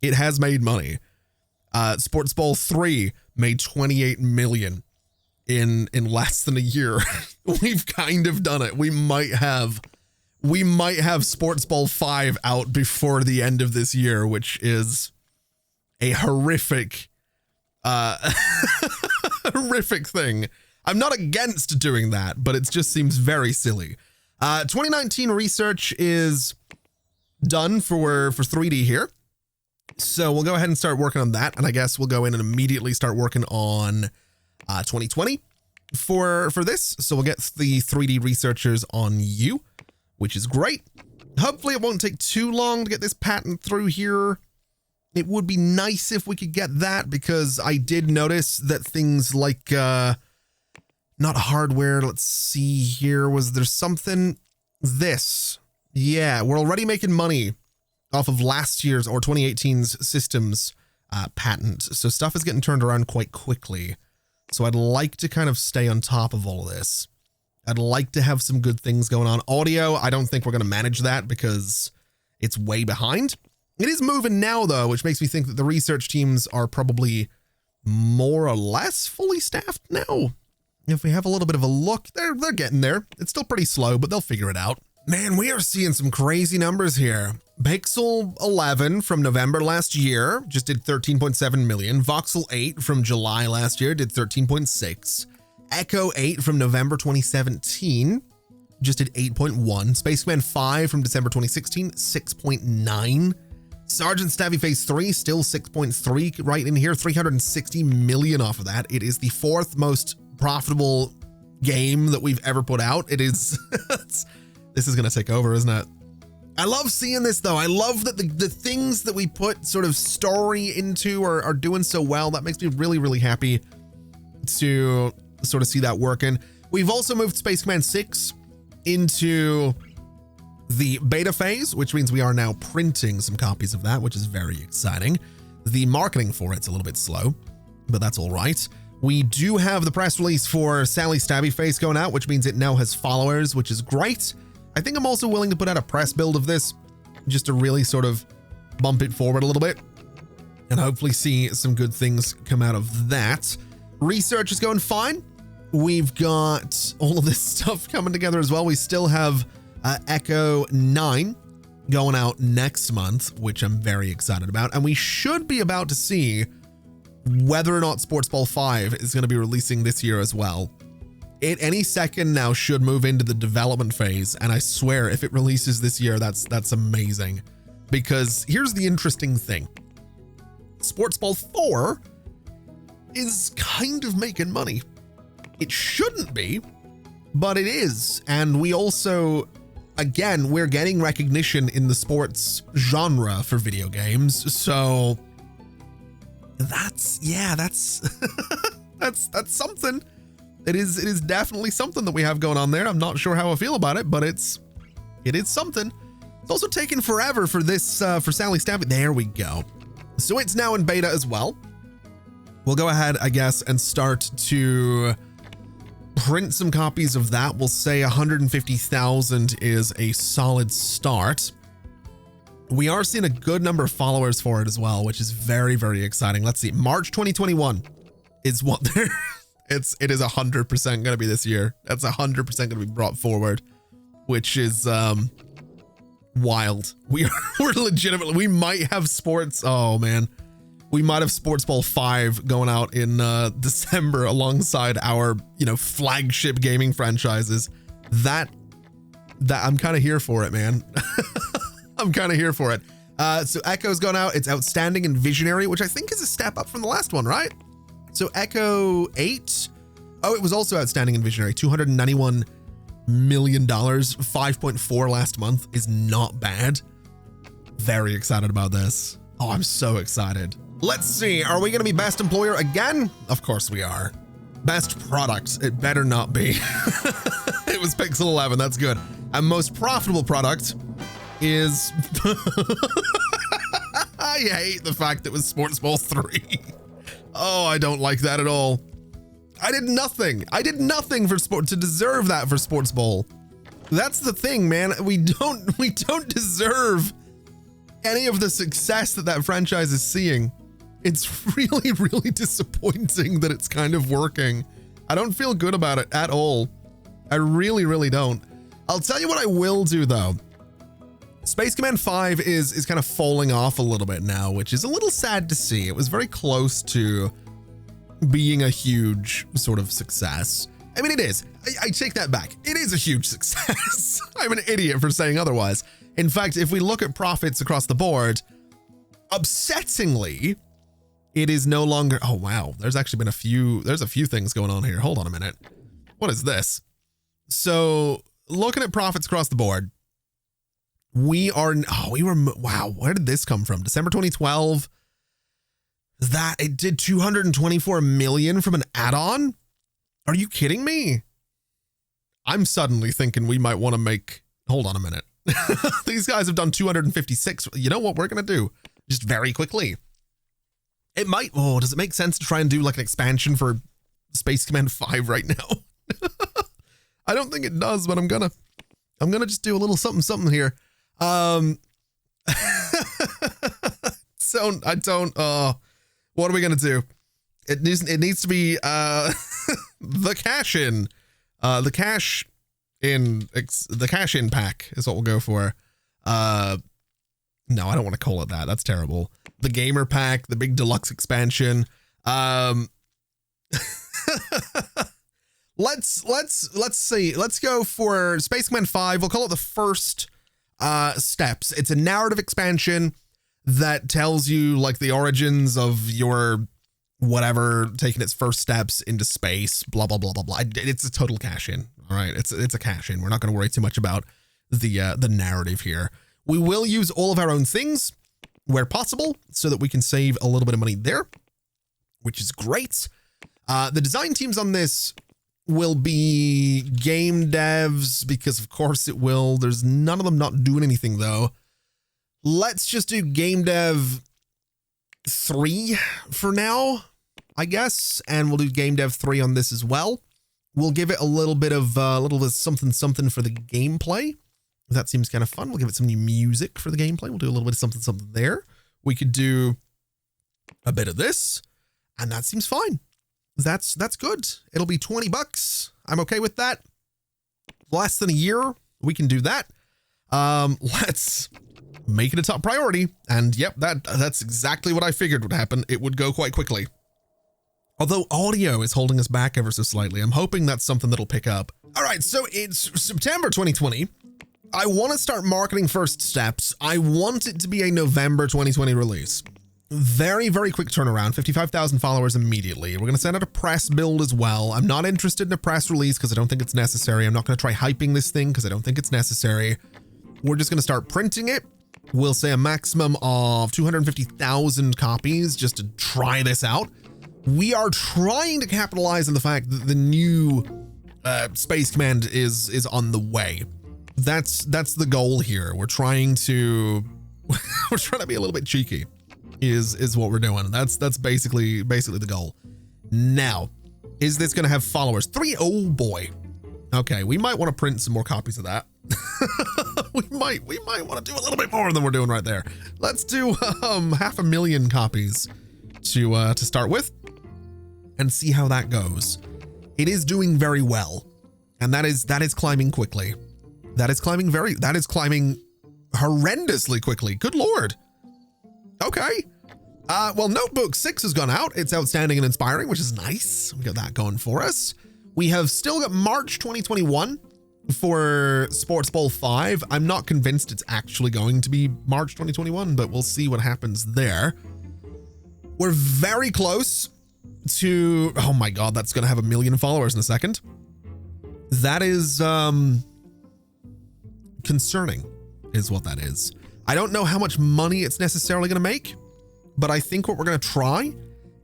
Speaker 1: It has made money. Sports Ball 3 made 28 million in less than a year. We've kind of done it. We might have Sports Ball 5 out before the end of this year, which is a horrific, horrific thing. I'm not against doing that, but it just seems very silly. 2019 research is done for 3D here. So we'll go ahead and start working on that. And I guess we'll go in and immediately start working on 2020 for this. So we'll get the 3D researchers on you, which is great. Hopefully it won't take too long to get this patent through here. It would be nice if we could get that because I did notice that things like... not hardware. Let's see here. Was there something? This. Yeah, we're already making money off of last year's or 2018's systems patent. So stuff is getting turned around quite quickly. So I'd like to kind of stay on top of all of this. I'd like to have some good things going on. Audio, I don't think we're going to manage that because it's way behind. It is moving now, though, which makes me think that the research teams are probably more or less fully staffed now. If we have a little bit of a look, they're getting there. It's still pretty slow, but they'll figure it out. Man, we are seeing some crazy numbers here. Pixel 11 from November last year just did 13.7 million. Voxel 8 from July last year did 13.6. Echo 8 from November 2017 just did 8.1. Spaceman 5 from December 2016, 6.9. Sergeant Stabby Face 3 still 6.3 right in here, 360 million off of that. It is the fourth most profitable game that we've ever put out. It is this is going to take over, isn't it? I love seeing this though. I love that the things that we put sort of story into are doing so well. That makes me really, really happy to sort of see that working. We've also moved Space Command 6 into the beta phase, which means we are now printing some copies of that, which is very exciting. The marketing for it's a little bit slow, but that's all right. We do have the press release for Sally Stabby Face going out, which means it now has followers, which is great. I think I'm also willing to put out a press build of this just to really sort of bump it forward a little bit and hopefully see some good things come out of that. Research is going fine. We've got all of this stuff coming together as well. We still have Echo 9 going out next month, which I'm very excited about. And we should be about to see whether or not Sports Ball 5 is going to be releasing this year as well. It any second now should move into the development phase. And I swear if it releases this year, that's amazing. Because here's the interesting thing. Sports Ball 4 is kind of making money. It shouldn't be, but it is. And we also, again, we're getting recognition in the sports genre for video games. So that's that's something. It is definitely something that we have going on there. I'm not sure how I feel about it, but it is something. It's also taken forever for this for Sally Stabby. There we go. So it's now in beta as well. We'll go ahead, I guess, and start to print some copies of that. We'll say 150,000 is a solid start. We are seeing a good number of followers for it as well, which is very, very exciting. Let's see. March 2021 is what they're it is 100% going to be this year. That's 100% going to be brought forward, which is wild. We're legitimately, we might have sports. Oh man. We might have Sports Ball 5 going out in December alongside our, flagship gaming franchises. That I'm kind of here for it, man. I'm kind of here for it. So Echo's going out. It's Outstanding and Visionary, which I think is a step up from the last one, right? So Echo 8. Oh, it was also Outstanding and Visionary. $291 million. 5.4 last month is not bad. Very excited about this. Oh, I'm so excited. Let's see. Are we going to be best employer again? Of course we are. Best product. It better not be. It was Pixel 11. That's good. And most profitable product is... I hate the fact it was Sports Ball 3. Oh, I don't like that at all. I did nothing. I did nothing for sport to deserve that for Sports Ball. That's the thing, man. We don't deserve any of the success that franchise is seeing. It's really, really disappointing that it's kind of working. I don't feel good about it at all. I really, really don't. I'll tell you what I will do though. Space Command 5 is kind of falling off a little bit now, which is a little sad to see. It was very close to being a huge sort of success. I mean, it is. I take that back. It is a huge success. I'm an idiot for saying otherwise. In fact, if we look at profits across the board, upsettingly, it is no longer. Oh, wow. There's actually been there's a few things going on here. Hold on a minute. What is this? So looking at profits across the board, wow. Where did this come from? December 2012. That it did 224 million from an add-on. Are you kidding me? I'm suddenly thinking we might want to make, hold on a minute. These guys have done 256. You know what we're going to do? Just very quickly. It might. Oh, does it make sense to try and do like an expansion for Space Command 5 right now? I don't think it does, but I'm gonna just do a little something here. So I don't, what are we going to do? It needs to be, the cash in, the cash in pack is what we'll go for. No, I don't want to call it that. That's terrible. The gamer pack, the big deluxe expansion. Let's see. Let's go for Space Command 5. We'll call it the first steps. It's a narrative expansion that tells you like the origins of your whatever taking its first steps into space, blah blah blah blah blah. It's a total cash in. All right, it's a cash in. We're not going to worry too much about the narrative here. We will use all of our own things where possible so that we can save a little bit of money there, which is great. The design teams on this will be game devs because of course it will. There's none of them not doing anything though. Let's just do game dev 3 for now, I guess. And we'll do game dev 3 on this as well. We'll give it a little bit of something for the gameplay. That seems kind of fun. We'll give it some new music for the gameplay. We'll do a little bit of something there. We could do a bit of this and that seems fine. That's good. It'll be $20. I'm okay with that. Less than a year. We can do that. Let's make it a top priority. And yep, that's exactly what I figured would happen. It would go quite quickly. Although audio is holding us back ever so slightly. I'm hoping that's something that'll pick up. All right, so it's September 2020. I want to start marketing first steps. I want it to be a November 2020 release. Very, very quick turnaround, 55,000 followers immediately. We're going to send out a press build as well. I'm not interested in a press release because I don't think it's necessary. I'm not going to try hyping this thing because I don't think it's necessary. We're just going to start printing it. We'll say a maximum of 250,000 copies just to try this out. We are trying to capitalize on the fact that the new Space Command is on the way. That's the goal here. We're trying to be a little bit cheeky. Is what we're doing. That's basically the goal. Now, is this going to have followers? 3? Oh boy. Okay, we might want to print some more copies of that. we might want to do a little bit more than we're doing right there. Let's do 500,000 copies to start with and see how that goes. It is doing very well, and that is climbing quickly. That is climbing horrendously quickly. Good Lord. Okay. Well, Notebook 6 has gone out. It's outstanding and inspiring, which is nice. We got that going for us. We have still got March 2021 for Sports Bowl 5. I'm not convinced it's actually going to be March 2021, but we'll see what happens there. We're very close to, oh my God, that's going to have 1 million followers in a second. That is concerning is what that is. I don't know how much money it's necessarily going to make, but I think what we're going to try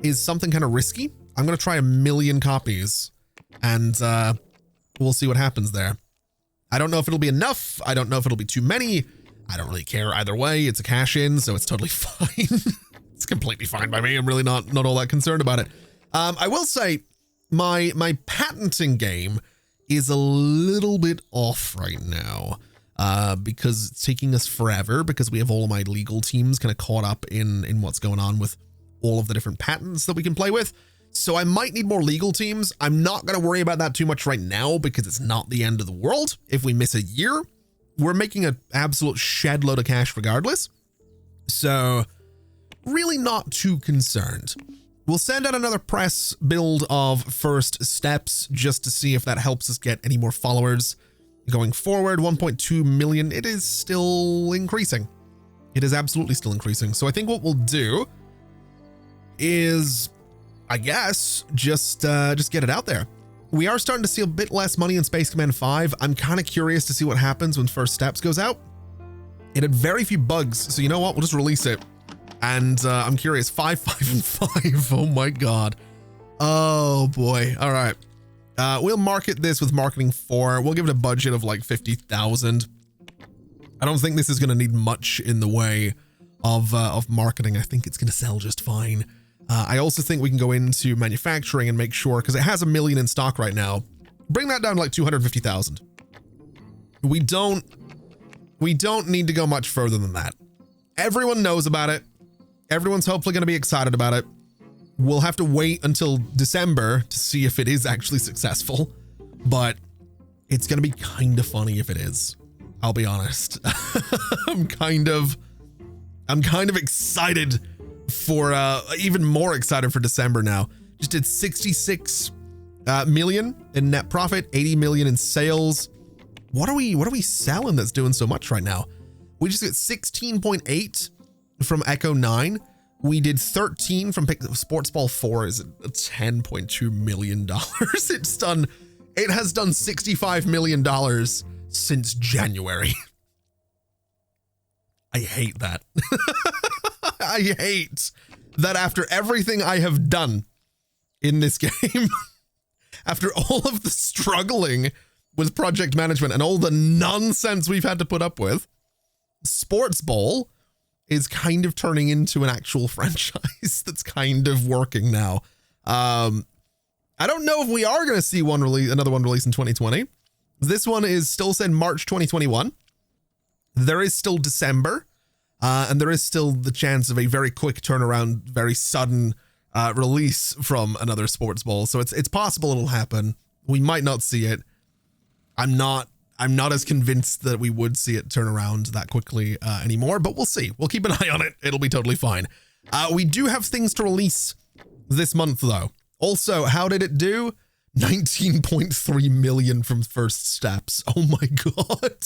Speaker 1: is something kind of risky. I'm going to try 1 million copies and we'll see what happens there. I don't know if it'll be enough. I don't know if it'll be too many. I don't really care either way. It's a cash in, so it's totally fine. It's completely fine by me. I'm really not all that concerned about it. I will say my patenting game is a little bit off right now. Because it's taking us forever because we have all of my legal teams kind of caught up in what's going on with all of the different patents that we can play with. So I might need more legal teams. I'm not going to worry about that too much right now because it's not the end of the world. If we miss a year, we're making an absolute shed load of cash regardless. So really not too concerned. We'll send out another press build of first steps just to see if that helps us get any more followers. Going forward, 1.2 million, it is still increasing. It is absolutely still increasing. So I think what we'll do is, I guess, just get it out there. We are starting to see a bit less money in Space Command 5. I'm kind of curious to see what happens when First Steps goes out. It had very few bugs, so you know what? We'll just release it. And I'm curious, 5, 5, and 5. Oh my God. Oh boy. All right. We'll market this with marketing 4. We'll give it a budget of like 50,000. I don't think this is going to need much in the way of marketing. I think it's going to sell just fine. I also think we can go into manufacturing and make sure, because it has 1 million in stock right now, bring that down to like 250,000. We don't need to go much further than that. Everyone knows about it. Everyone's hopefully going to be excited about it. We'll have to wait until December to see if it is actually successful, but it's going to be kind of funny if it is. I'll be honest. I'm kind of excited for, even more excited for December now. Just did 66 million in net profit, 80 million in sales. What are we selling that's doing so much right now? We just got 16.8 from Echo 9. We did 13 from Sports Ball 4 is $10.2 million. It has done $65 million since January. I hate that. I hate that after everything I have done in this game, after all of the struggling with project management and all the nonsense we've had to put up with, Sports Bowl is kind of turning into an actual franchise that's kind of working now. I don't know if we are going to see another one release in 2020. This one is still said March 2021. There is still December, and there is still the chance of a very quick turnaround, very sudden release from another Sports Bowl. So it's possible it'll happen. We might not see it. I'm not as convinced that we would see it turn around that quickly anymore, but we'll see. We'll keep an eye on it. It'll be totally fine. We do have things to release this month, though. Also, how did it do? 19.3 million from First Steps. Oh my God.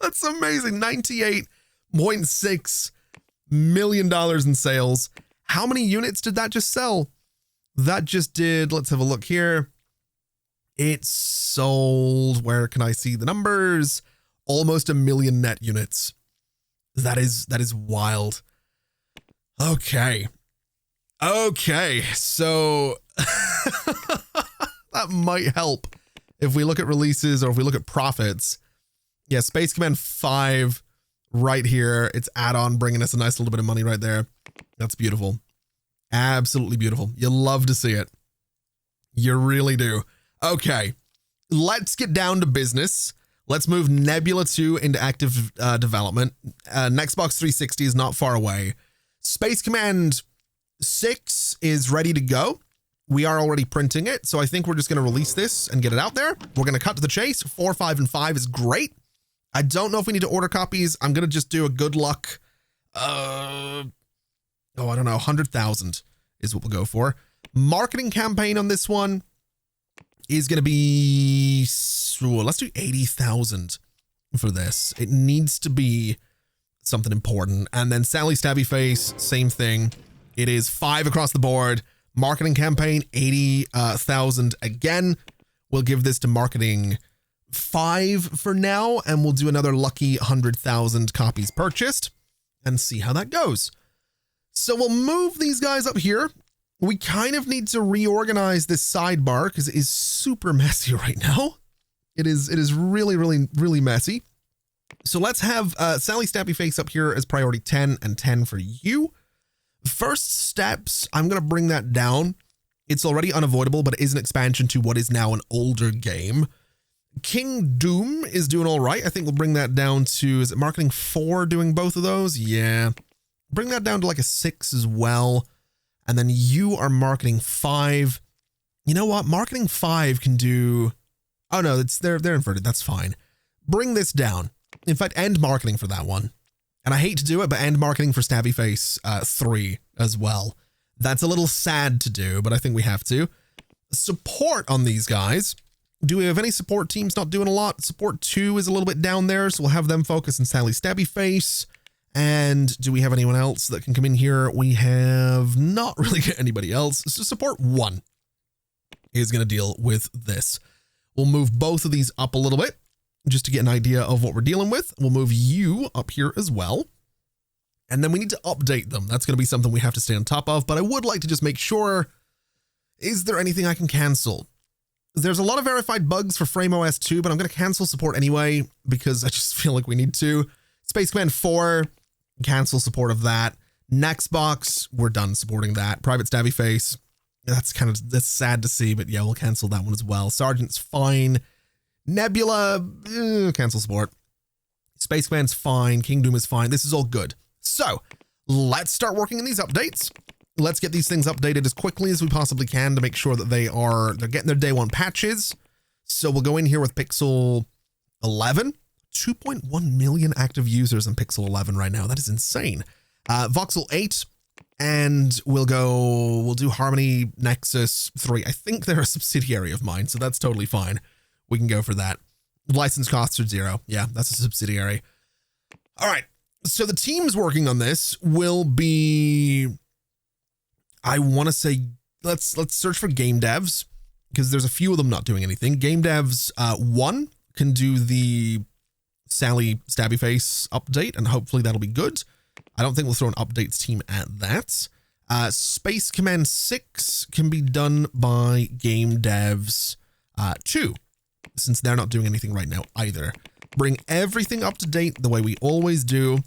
Speaker 1: That's amazing. $98.6 million in sales. How many units did that just sell? That just did, let's have a look here. It sold, where can I see the numbers? Almost 1 million net units. That is wild. Okay, so that might help if we look at releases or if we look at profits. Yeah, Space Command 5 right here. It's add-on bringing us a nice little bit of money right there. That's beautiful. Absolutely beautiful. You love to see it. You really do. Okay, let's get down to business. Let's move Nebula 2 into active development. Next Xbox 360 is not far away. Space Command 6 is ready to go. We are already printing it, so I think we're just going to release this and get it out there. We're going to cut to the chase. 4, 5, and 5 is great. I don't know if we need to order copies. I'm going to just do a good luck. I don't know. 100,000 is what we'll go for. Marketing campaign on this one is going to be, let's do 80,000 for this. It needs to be something important. And then Sally Stabby Face, same thing. It is 5 across the board. Marketing campaign, 80,000 again. We'll give this to marketing 5 for now, and we'll do another lucky 100,000 copies purchased and see how that goes. So we'll move these guys up here. We kind of need to reorganize this sidebar because it is super messy right now. It is really, really, really messy. So let's have Sally Stampy Face up here as priority 10 and 10 for you. First Steps, I'm going to bring that down. It's already unavoidable, but it is an expansion to what is now an older game. King Doom is doing all right. I think we'll bring that down to, is it marketing 4 doing both of those? Yeah. Bring that down to like a 6 as well. And then you are marketing 5. You know what? Marketing 5 can do, oh no, they're inverted. That's fine. Bring this down. In fact, end marketing for that one. And I hate to do it, but end marketing for Stabby Face 3 as well. That's a little sad to do, but I think we have to. Support on these guys. Do we have any support teams not doing a lot? Support 2 is a little bit down there, so we'll have them focus on Sally Stabby Face. And do we have anyone else that can come in here? We have not really got anybody else. So support 1 is going to deal with this. We'll move both of these up a little bit just to get an idea of what we're dealing with. We'll move you up here as well. And then we need to update them. That's going to be something we have to stay on top of, but I would like to just make sure, is there anything I can cancel? There's a lot of verified bugs for FrameOS 2, but I'm going to cancel support anyway, because I just feel like we need to. Space Command 4, cancel support of that. Nextbox, we're done supporting that. Private Stabby Face, that's sad to see, but yeah, we'll cancel that one as well. Sergeant's fine. Nebula, cancel support. Spaceman's fine. King Doom is fine. This is all good. So let's start working on these updates. Let's get these things updated as quickly as we possibly can to make sure that they're getting their day one patches. So we'll go in here with Pixel 11, 2.1 million active users on Pixel 11 right now. That is insane. Voxel 8, and we'll do Harmony Nexus 3. I think they're a subsidiary of mine, so that's totally fine. We can go for that. License costs are 0. Yeah, that's a subsidiary. All right. So the teams working on this will be, I want to say, let's search for game devs, because there's a few of them not doing anything. Game devs 1 can do the Sally Stabby Face update, and hopefully that'll be good. I don't think we'll throw an updates team at that. Space Command 6 can be done by game devs 2, since they're not doing anything right now either. Bring everything up to date the way we always do,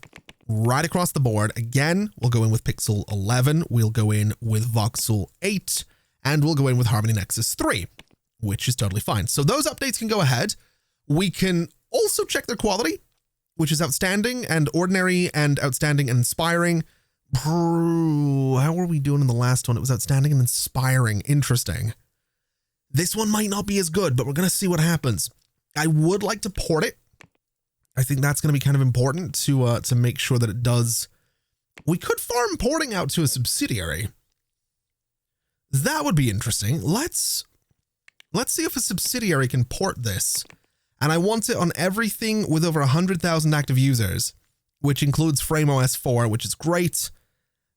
Speaker 1: right across the board. Again, we'll go in with Pixel 11, we'll go in with Voxel 8, and we'll go in with Harmony Nexus 3, which is totally fine. So those updates can go ahead. We can also check their quality, which is outstanding and ordinary and outstanding and inspiring. How were we doing in the last one? It was outstanding and inspiring. Interesting. This one might not be as good, but we're going to see what happens. I would like to port it. I think that's going to be kind of important to make sure that it does. We could farm porting out to a subsidiary. That would be interesting. Let's see if a subsidiary can port this. And I want it on everything with over 100,000 active users, which includes FrameOS 4, which is great.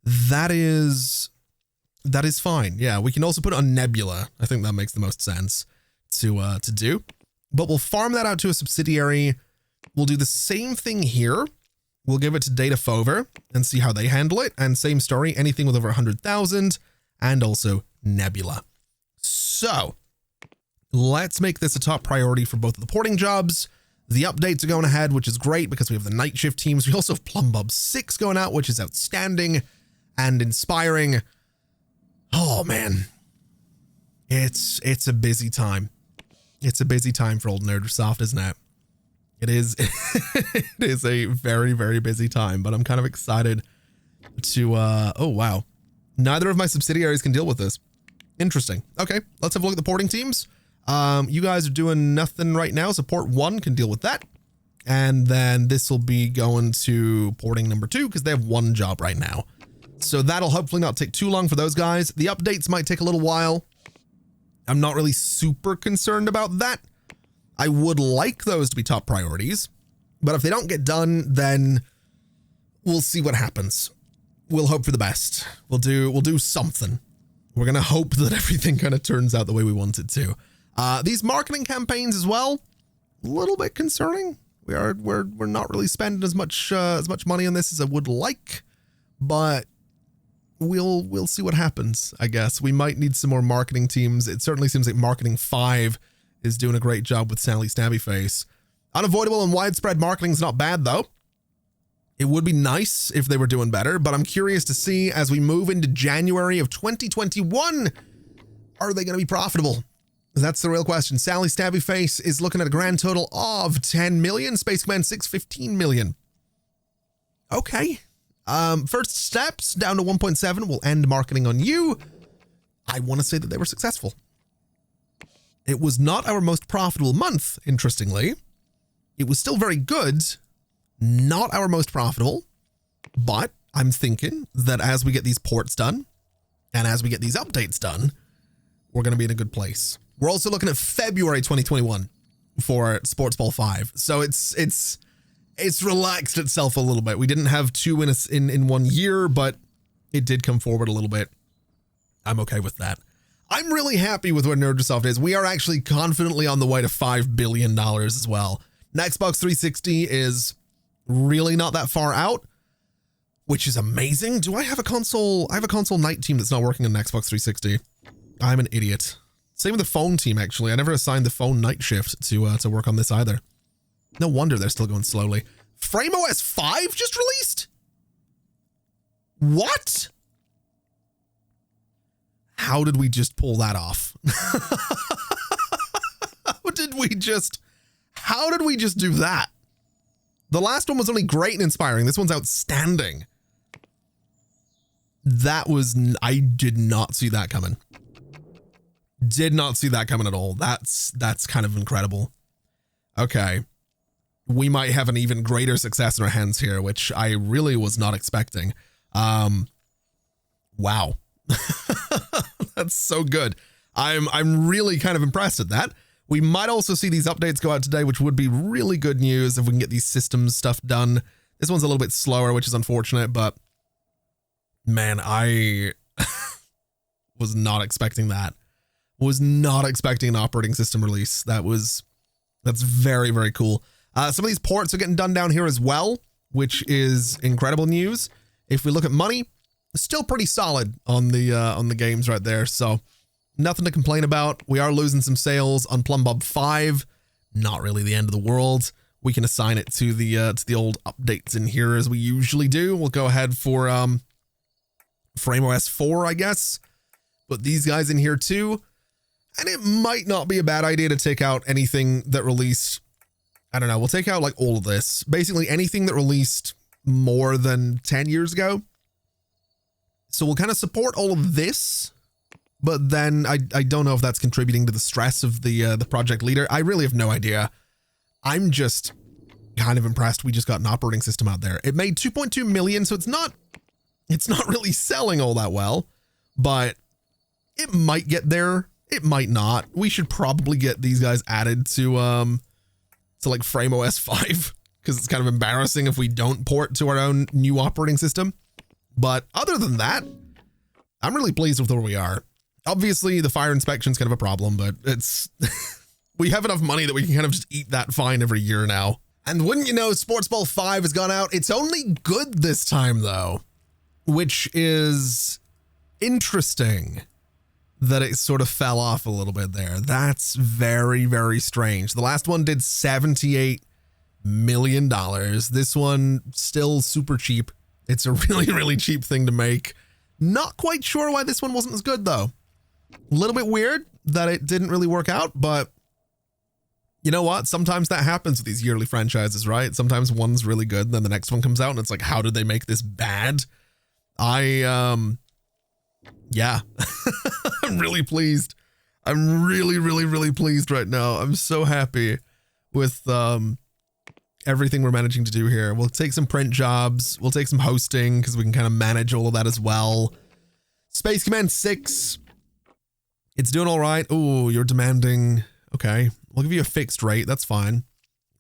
Speaker 1: That is fine. Yeah, we can also put it on Nebula. I think that makes the most sense to do. But we'll farm that out to a subsidiary. We'll do the same thing here. We'll give it to Datafover and see how they handle it. And same story, anything with over 100,000 and also Nebula. So let's make this a top priority for both of the porting jobs. The updates are going ahead, which is great because we have the night shift teams. We also have Plumbub 6 going out, which is outstanding and inspiring. Oh man, it's a busy time. It's a busy time for old Nerdersoft, isn't it? It is. It is a very, very busy time, but I'm kind of excited to, oh wow. Neither of my subsidiaries can deal with this. Interesting. Okay, let's have a look at the porting teams. You guys are doing nothing right now. So port 1 can deal with that. And then this will be going to porting number 2 because they have 1 job right now. So that'll hopefully not take too long for those guys. The updates might take a little while. I'm not really super concerned about that. I would like those to be top priorities, but if they don't get done, then we'll see what happens. We'll hope for the best. We'll do something. We're going to hope that everything kind of turns out the way we want it to. These marketing campaigns as well, a little bit concerning. We're not really spending as much money on this as I would like, but we'll see what happens. I guess we might need some more marketing teams. It certainly seems like Marketing 5 is doing a great job with Sally Stabby Face. Unavoidable and widespread marketing is not bad though. It would be nice if they were doing better, but I'm curious to see as we move into January of 2021, are they going to be profitable? That's the real question. Sally Stabby Face is looking at a grand total of 10 million. Space Command 6, 15 million. Okay. First steps down to 1.7. We'll end marketing on you. I want to say that they were successful. It was not our most profitable month, interestingly. It was still very good. Not our most profitable, but I'm thinking that as we get these ports done and as we get these updates done, we're going to be in a good place. We're also looking at February 2021 for Sports Ball 5. So it's relaxed itself a little bit. We didn't have 2 in 1 year, but it did come forward a little bit. I'm okay with that. I'm really happy with where Nerdersoft is. We are actually confidently on the way to $5 billion as well. Xbox 360 is really not that far out, which is amazing. Do I have a console? I have a console night team that's not working on Xbox 360. I'm an idiot. Same with the phone team, actually. I never assigned the phone night shift to work on this either. No wonder they're still going slowly. FrameOS 5 just released? What? How did we just pull that off? How did we just do that? The last one was only great and inspiring. This one's outstanding. I did not see that coming. Did not see that coming at all. That's kind of incredible. Okay. We might have an even greater success in our hands here, which I really was not expecting. Wow. That's so good. I'm really kind of impressed at that. We might also see these updates go out today, which would be really good news if we can get these systems stuff done. This one's a little bit slower, which is unfortunate, but man, I was not expecting that. Was not expecting an operating system release. That's very, very cool. Some of these ports are getting done down here as well, which is incredible news. If we look at money, still pretty solid on the games right there. So nothing to complain about. We are losing some sales on Plumbob 5. Not really the end of the world. We can assign it to the old updates in here as we usually do. We'll go ahead for FrameOS 4, I guess. Put these guys in here too. And it might not be a bad idea to take out anything that released. I don't know. We'll take out like all of this. Basically anything that released more than 10 years ago. So we'll kind of support all of this. But then I don't know if that's contributing to the stress of the project leader. I really have no idea. I'm just kind of impressed we just got an operating system out there. It made 2.2 million, so it's not really selling all that well, but it might get there. It might not. We should probably get these guys added to like FrameOS 5 because it's kind of embarrassing if we don't port to our own new operating system. But other than that, I'm really pleased with where we are. Obviously, the fire inspection is kind of a problem, but it's we have enough money that we can kind of just eat that fine every year now. And wouldn't you know, Sports Ball 5 has gone out. It's only good this time, though, which is interesting that it sort of fell off a little bit there. That's very, very strange. The last one did $78 million. This one still super cheap. It's a really, really cheap thing to make. Not quite sure why this one wasn't as good, though. A little bit weird that it didn't really work out, but you know what? Sometimes that happens with these yearly franchises, right? Sometimes one's really good, and then the next one comes out, and it's like, how did they make this bad? Yeah, I'm really pleased. I'm really, really, really pleased right now. I'm so happy with everything we're managing to do here. We'll take some print jobs. We'll take some hosting because we can kind of manage all of that as well. Space Command 6. It's doing all right. Oh, you're demanding. Okay, we'll give you a fixed rate. That's fine.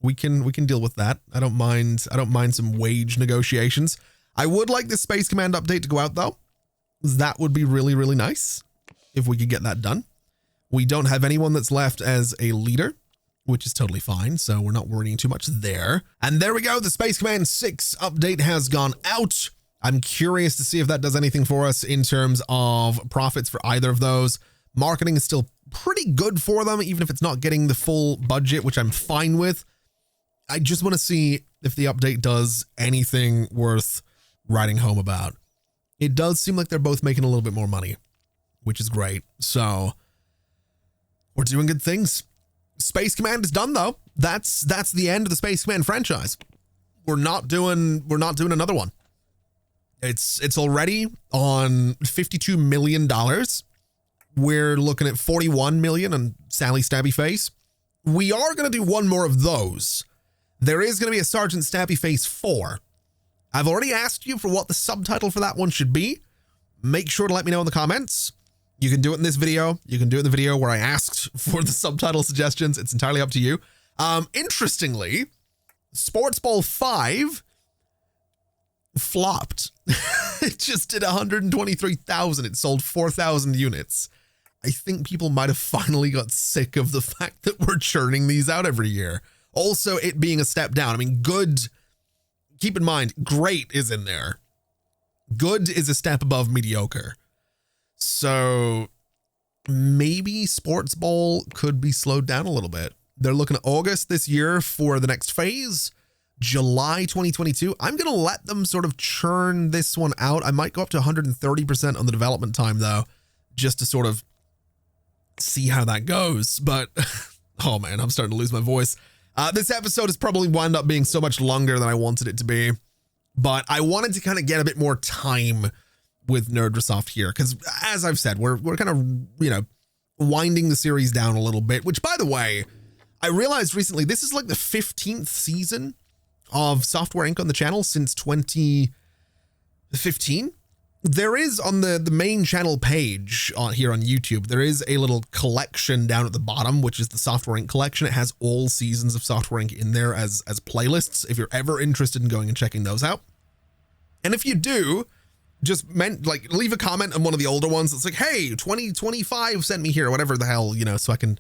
Speaker 1: We can deal with that. I don't mind some wage negotiations. I would like this Space Command update to go out though. That would be really, really nice if we could get that done. We don't have anyone that's left as a leader, which is totally fine. So we're not worrying too much there. And there we go. The Space Command 6 update has gone out. I'm curious to see if that does anything for us in terms of profits for either of those. Marketing is still pretty good for them, even if it's not getting the full budget, which I'm fine with. I just want to see if the update does anything worth writing home about. It does seem like they're both making a little bit more money, which is great. So we're doing good things. Space Command is done though. That's the end of the Space Command franchise. We're not doing another one. It's already on $52 million. We're looking at 41 million on Sally Stabby Face. We are going to do one more of those. There is going to be a Sergeant Stabby Face 4. I've already asked you for what the subtitle for that one should be. Make sure to let me know in the comments. You can do it in this video. You can do it in the video where I asked for the subtitle suggestions. It's entirely up to you. Interestingly, Sports Ball 5 flopped. It just did 123,000. It sold 4,000 units. I think people might have finally got sick of the fact that we're churning these out every year. Also, it being a step down. I mean, good, keep in mind, great is in there. Good is a step above mediocre. So maybe Sports Ball could be slowed down a little bit. They're looking at August this year for the next phase. July 2022. I'm going to let them sort of churn this one out. I might go up to 130% on the development time, though, just to sort of see how that goes. But, oh man, I'm starting to lose my voice. This episode has probably wound up being so much longer than I wanted it to be. But I wanted to kind of get a bit more time with Nerdrasoft here, because as I've said, we're kind of, winding the series down a little bit, which, by the way, I realized recently, this is like the 15th season of Software Inc. on the channel since 2015. There is on the main channel page here on YouTube, there is a little collection down at the bottom, which is the Software Inc. collection. It has all seasons of Software Inc. in there as playlists, if you're ever interested in going and checking those out. And if you do, just leave a comment on one of the older ones. It's like, hey, 2025 sent me here, whatever the hell, so I can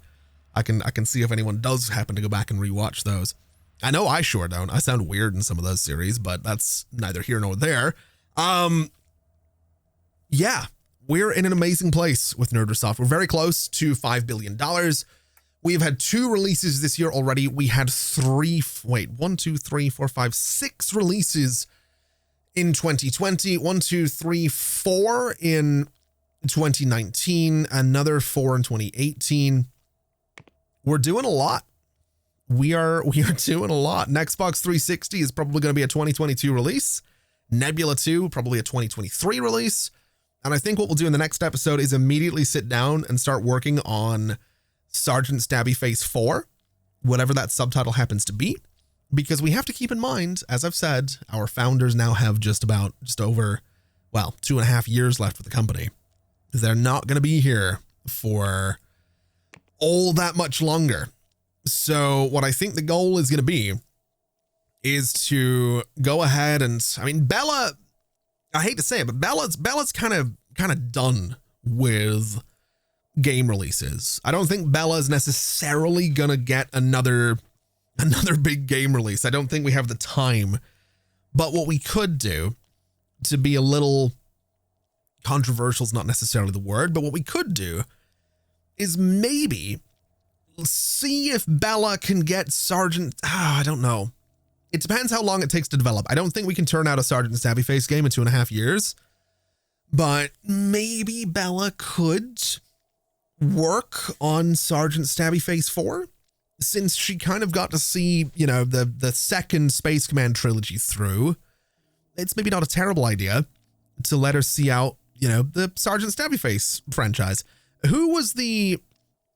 Speaker 1: see if anyone does happen to go back and rewatch those. I know I sure don't. I sound weird in some of those series, but that's neither here nor there. Yeah, we're in an amazing place with Nerdrasoft. We're very close to $5 billion. We've had 2 releases this year already. We had 6 releases in 2020, 4 in 2019, another 4 in 2018. We're doing a lot. We are doing a lot. And Xbox 360 is probably going to be a 2022 release. Nebula 2, probably a 2023 release. And I think what we'll do in the next episode is immediately sit down and start working on Sergeant Stabby Face 4, whatever that subtitle happens to be, because we have to keep in mind, as I've said, our founders now have just over, 2.5 years left with the company. They're not going to be here for all that much longer. So what I think the goal is going to be is to go ahead and, Bella, I hate to say it, but Bella's kind of done with game releases. I don't think Bella's necessarily going to get another big game release. I don't think we have the time. But what we could do, to be a little controversial is not necessarily the word, but what we could do is maybe see if Bella can get Sergeant. I don't know. It depends how long it takes to develop. I don't think we can turn out a Sergeant Stabby Face game in 2.5 years, but maybe Bella could work on Sergeant Stabby Face 4, since she kind of got to see, the second Space Command trilogy through. It's maybe not a terrible idea to let her see out, the Sergeant Stabby Face franchise. Who was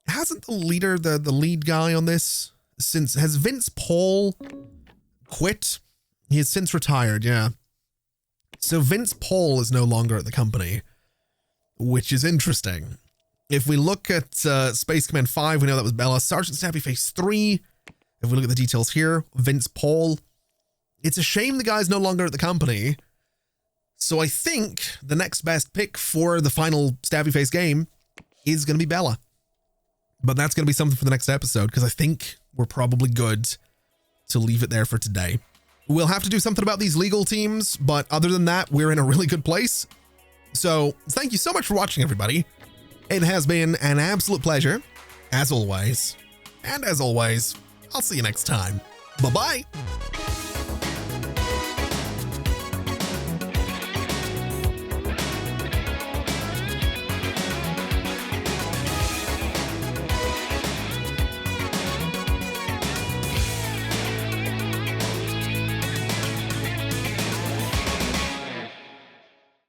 Speaker 1: hasn't the leader, the lead guy on this, has Vince Paul quit? He has since retired, yeah. So Vince Paul is no longer at the company, which is interesting. If we look at Space Command 5, we know that was Bella. Sergeant Stabby Face 3, if we look at the details here, Vince Paul. It's a shame the guy's no longer at the company. So I think the next best pick for the final Stabby Face game is going to be Bella. But that's going to be something for the next episode, because I think we're probably good to leave it there for today. We'll have to do something about these legal teams, but other than that, we're in a really good place. So thank you so much for watching, everybody. It has been an absolute pleasure, as always. And as always, I'll see you next time. Bye-bye.